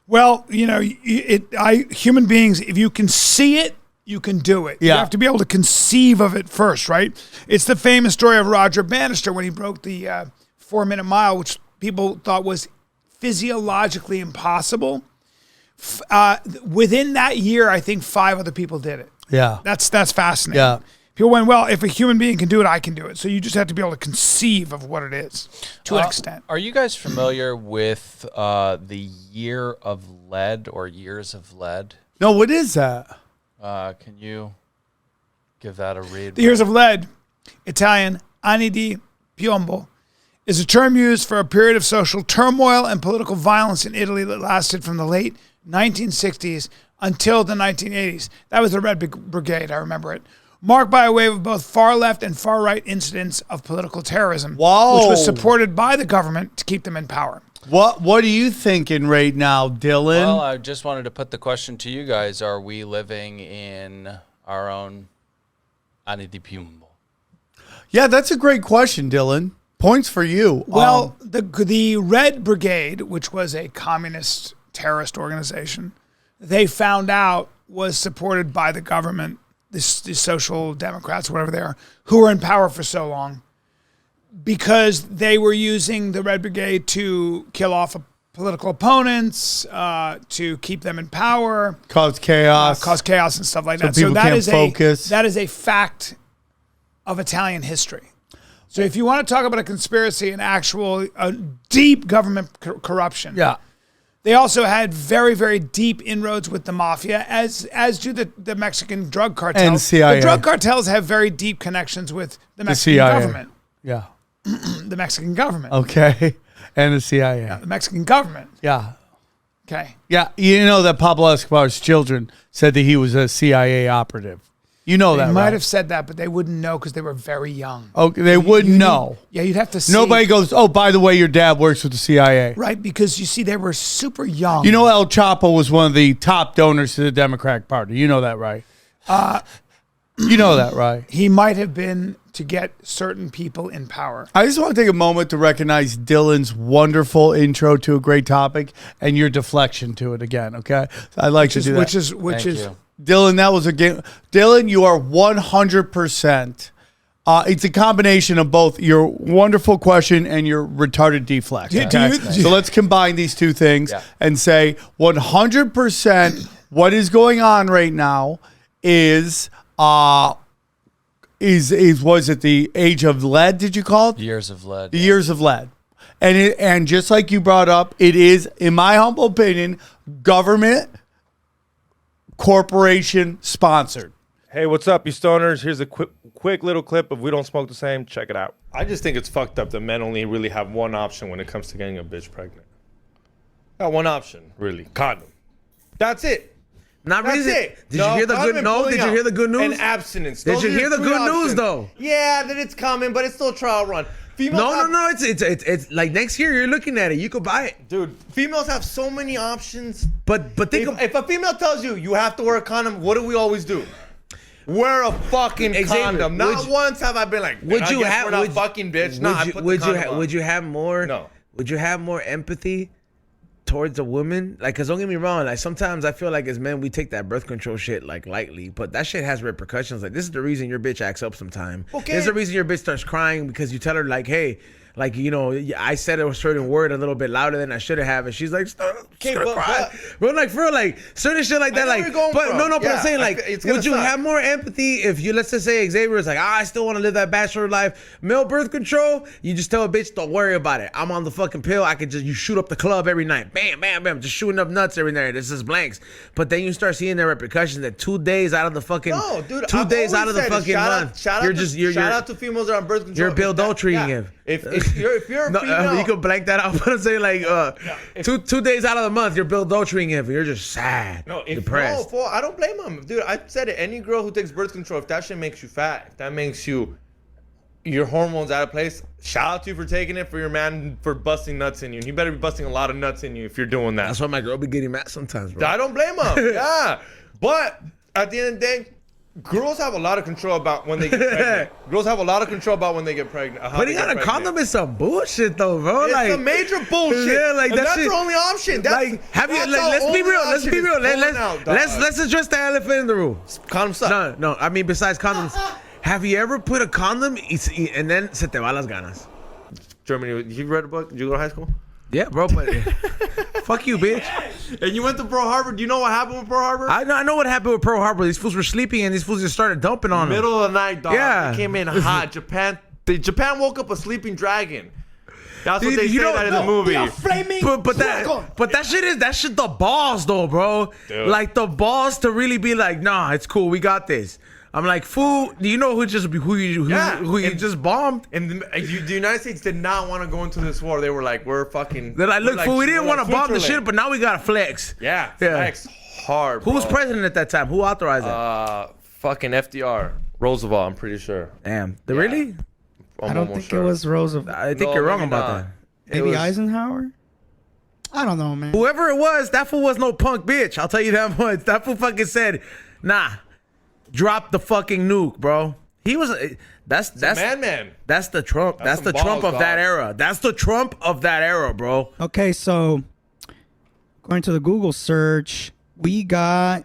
K: Well, human beings, if you can see it, you can do it.
F: Yeah.
K: You have to be able to conceive of it first, right? It's the famous story of Roger Bannister when he broke the 4-minute mile, which people thought was physiologically impossible. Within that year, I think 5 other people did it.
F: Yeah.
K: That's fascinating.
F: Yeah.
K: People went, well, if a human being can do it, I can do it. So you just have to be able to conceive of what it is to an extent.
H: Are you guys familiar with the year of lead or years of lead?
F: No, what is that?
H: Can you give that a read?
K: The years of lead, Italian, anni di piombo, is a term used for a period of social turmoil and political violence in Italy that lasted from the late 1960s until the 1980s. That was the Red Brigade, I remember it. Marked by a wave of both far-left and far-right incidents of political terrorism,
F: Whoa.
K: which was supported by the government to keep them in power.
F: What are you thinking right now, Dylan?
H: Well, I just wanted to put the question to you guys. Are we living in our own anni di piombo?
F: Yeah, that's a great question, Dylan. Points for you.
K: Well, the Red Brigade, which was a communist terrorist organization, they found out was supported by the government, the social democrats, whatever they are, who were in power for so long, because they were using the Red Brigade to kill off political opponents, to keep them in power,
F: cause chaos
K: and stuff like that.
F: So
K: So that
F: can't
K: is
F: focus.
K: that is a fact of Italian history. So if you want to talk about a conspiracy and actual deep government corruption,
F: Yeah.
K: they also had very, very deep inroads with the mafia, as do the Mexican drug cartels.
F: And CIA.
K: The drug cartels have very deep connections with the Mexican
F: CIA.
K: government.
F: Yeah.
K: The Mexican government.
F: Okay. And the CIA.
K: The Mexican government.
F: Yeah.
K: Okay.
F: Yeah. You know that Pablo Escobar's children said that he was a CIA operative. You know
K: They
F: that,
K: might
F: right?
K: have said that, but they wouldn't know because they were very young.
F: Okay, they wouldn't know.
K: Yeah, you'd have to see.
F: Nobody goes, oh, by the way, your dad works with the CIA.
K: Right, because you see, they were super young.
F: You know, El Chapo was one of the top donors to the Democratic Party. You know that, right? You know that, right?
K: He might have been to get certain people in power.
F: I just want to take a moment to recognize Dylan's wonderful intro to a great topic and your deflection to it again, okay? I like to do that.
K: Which is
F: Dylan, that was a game. Dylan, you are 100%. It's a combination of both your wonderful question and your retarded deflect. Okay? So let's combine these two things and say 100% what is going on right now is was it the age of lead? Did you call it?
H: Years of lead.
F: The years of lead. And just like you brought up, it is, in my humble opinion, government, corporation sponsored.
L: Hey, what's up, you stoners? Here's a quick little clip of We Don't Smoke the Same. Check it out. I just think it's fucked up that men only really have one option when it comes to getting a bitch pregnant. Got one option, really. Condom. That's it.
M: Not really.
L: That's it.
M: Did you hear the good? No. Did you hear the good news?
L: And abstinence.
M: Did you hear the good news though?
L: Yeah, that it's coming, but it's still a trial run.
M: No. It's like next year you're looking at it. You could buy it,
L: dude. Females have so many options.
M: But think
L: if a female tells you have to wear a condom, what do we always do? Wear a fucking condom. Not once have I been like, would you have? We're not fucking bitch. No, I put the condom on.
M: Would you have more?
L: No.
M: Would you have more empathy towards a woman? Like, cause don't get me wrong. Like sometimes I feel like as men we take that birth control shit like lightly, but that shit has repercussions. Like this is the reason your bitch acts up sometime. Okay. This is the reason your bitch starts crying because you tell her like, hey. Like, you know, I said a certain word a little bit louder than I should have, and she's like, stop crying. Bro, like, for real, like, certain shit like that, like, but no, but I'm saying, like, would you have more empathy if you, let's just say Xavier is like, I still want to live that bachelor life, male birth control, you just tell a bitch, don't worry about it. I'm on the fucking pill, I could just, you shoot up the club every night, bam, bam, bam, just shooting up nuts every night, this is blanks. But then you start seeing the repercussions that 2 days out of the fucking, two days out of the fucking month,
L: shout out to females that are on birth control.
M: You're Bill Daltrey him.
L: If you're a female,
M: you can blank that out. But say like two days out of the month, you're Bill Daltrey him. You're just sad, depressed.
L: I don't blame him, dude. I said it. Any girl who takes birth control, if that shit makes you fat, if that makes you your hormones out of place, shout out to you for taking it. For your man for busting nuts in you, and you better be busting a lot of nuts in you if you're doing that.
M: That's why my girl be getting mad sometimes, bro.
L: I don't blame him. Yeah, but at the end of the day, girls have a lot of control about when they get pregnant. Girls have a lot of control about when they get pregnant.
M: Putting on a condom is some bullshit, though, bro.
L: It's
M: like
L: a major bullshit. Yeah, like that's your only option. That's,
M: like, have you? Like, let's be real. Let's be real. Let's address the elephant in the room.
L: Condoms suck.
M: No. I mean, besides condoms, have you ever put a condom and then se te va las ganas?
L: Germany. You read a book? Did you go to high school?
M: Yeah, bro, but fuck you, bitch.
L: And you went to Pearl Harbor. Do you know what happened with Pearl Harbor?
M: I know what happened with Pearl Harbor. These fools were sleeping and these fools just started dumping on them.
L: Middle of the night, dog. Yeah. They came in hot. Japan woke up a sleeping dragon. That's what they say that in the movie.
M: But that shit the balls though, bro. Dude. Like the balls to really be like, nah, it's cool. We got this. I'm like, fool, do you know who you just bombed?
L: And the United States did not want to go into this war. They were like, we're fucking.
M: They're like, look, fool, we didn't want to bomb the shit, but now we got to flex.
L: Yeah, flex hard,
M: bro. Who was president at that time? Who authorized it?
L: Fucking FDR. Roosevelt, I'm pretty sure.
M: Damn. Really?
N: I don't think it was Roosevelt.
M: I think you're wrong about that.
N: Maybe Eisenhower? I don't know, man.
M: Whoever it was, that fool was no punk bitch. I'll tell you that much. That fool fucking said, nah. Drop the fucking nuke, bro. He was that's
L: man.
M: That's the Trump. That's the Trump of that era. That's the Trump of that era, bro.
N: Okay, so according to the Google search, we got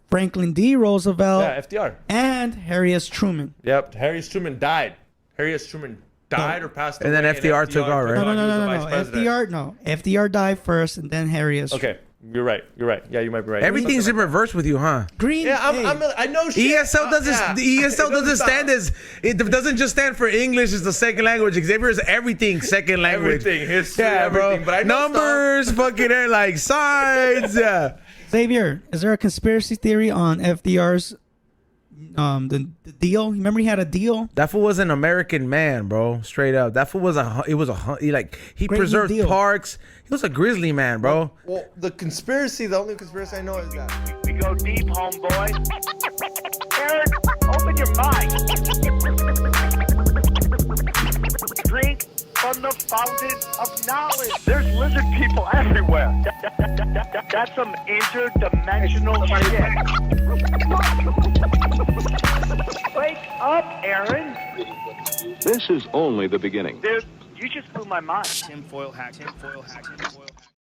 N: Franklin D. Roosevelt.
L: Yeah, FDR.
N: And Harry S. Truman.
L: Yep, Harry S. Truman died. Harry S. Truman died or passed away.
M: And then FDR took over, right?
N: No. FDR died first, and then Harry S.
L: Okay. You're right. Yeah, you might be right.
M: Everything's in reverse with you, huh?
N: Green.
L: Yeah, I know shit.
M: ESL doesn't it doesn't just stand for English as the second language. Xavier is everything second language.
L: Everything, history, everything. But I know
M: numbers, fucking like signs. Yeah.
N: Xavier, is there a conspiracy theory on FDR's the deal? Remember he had a deal?
M: That fool was an American man, bro. Straight up. That fool was he preserved parks. He was a grizzly man, bro.
L: Well, the only conspiracy I know is that
D: we go deep, homeboy. Aaron, open your mind. Drink from the fountain of knowledge. There's lizard people everywhere. That's some interdimensional shit. Wake up, Aaron.
C: This is only the beginning.
D: Dude, you just blew my mind.
O: Tinfoil hack.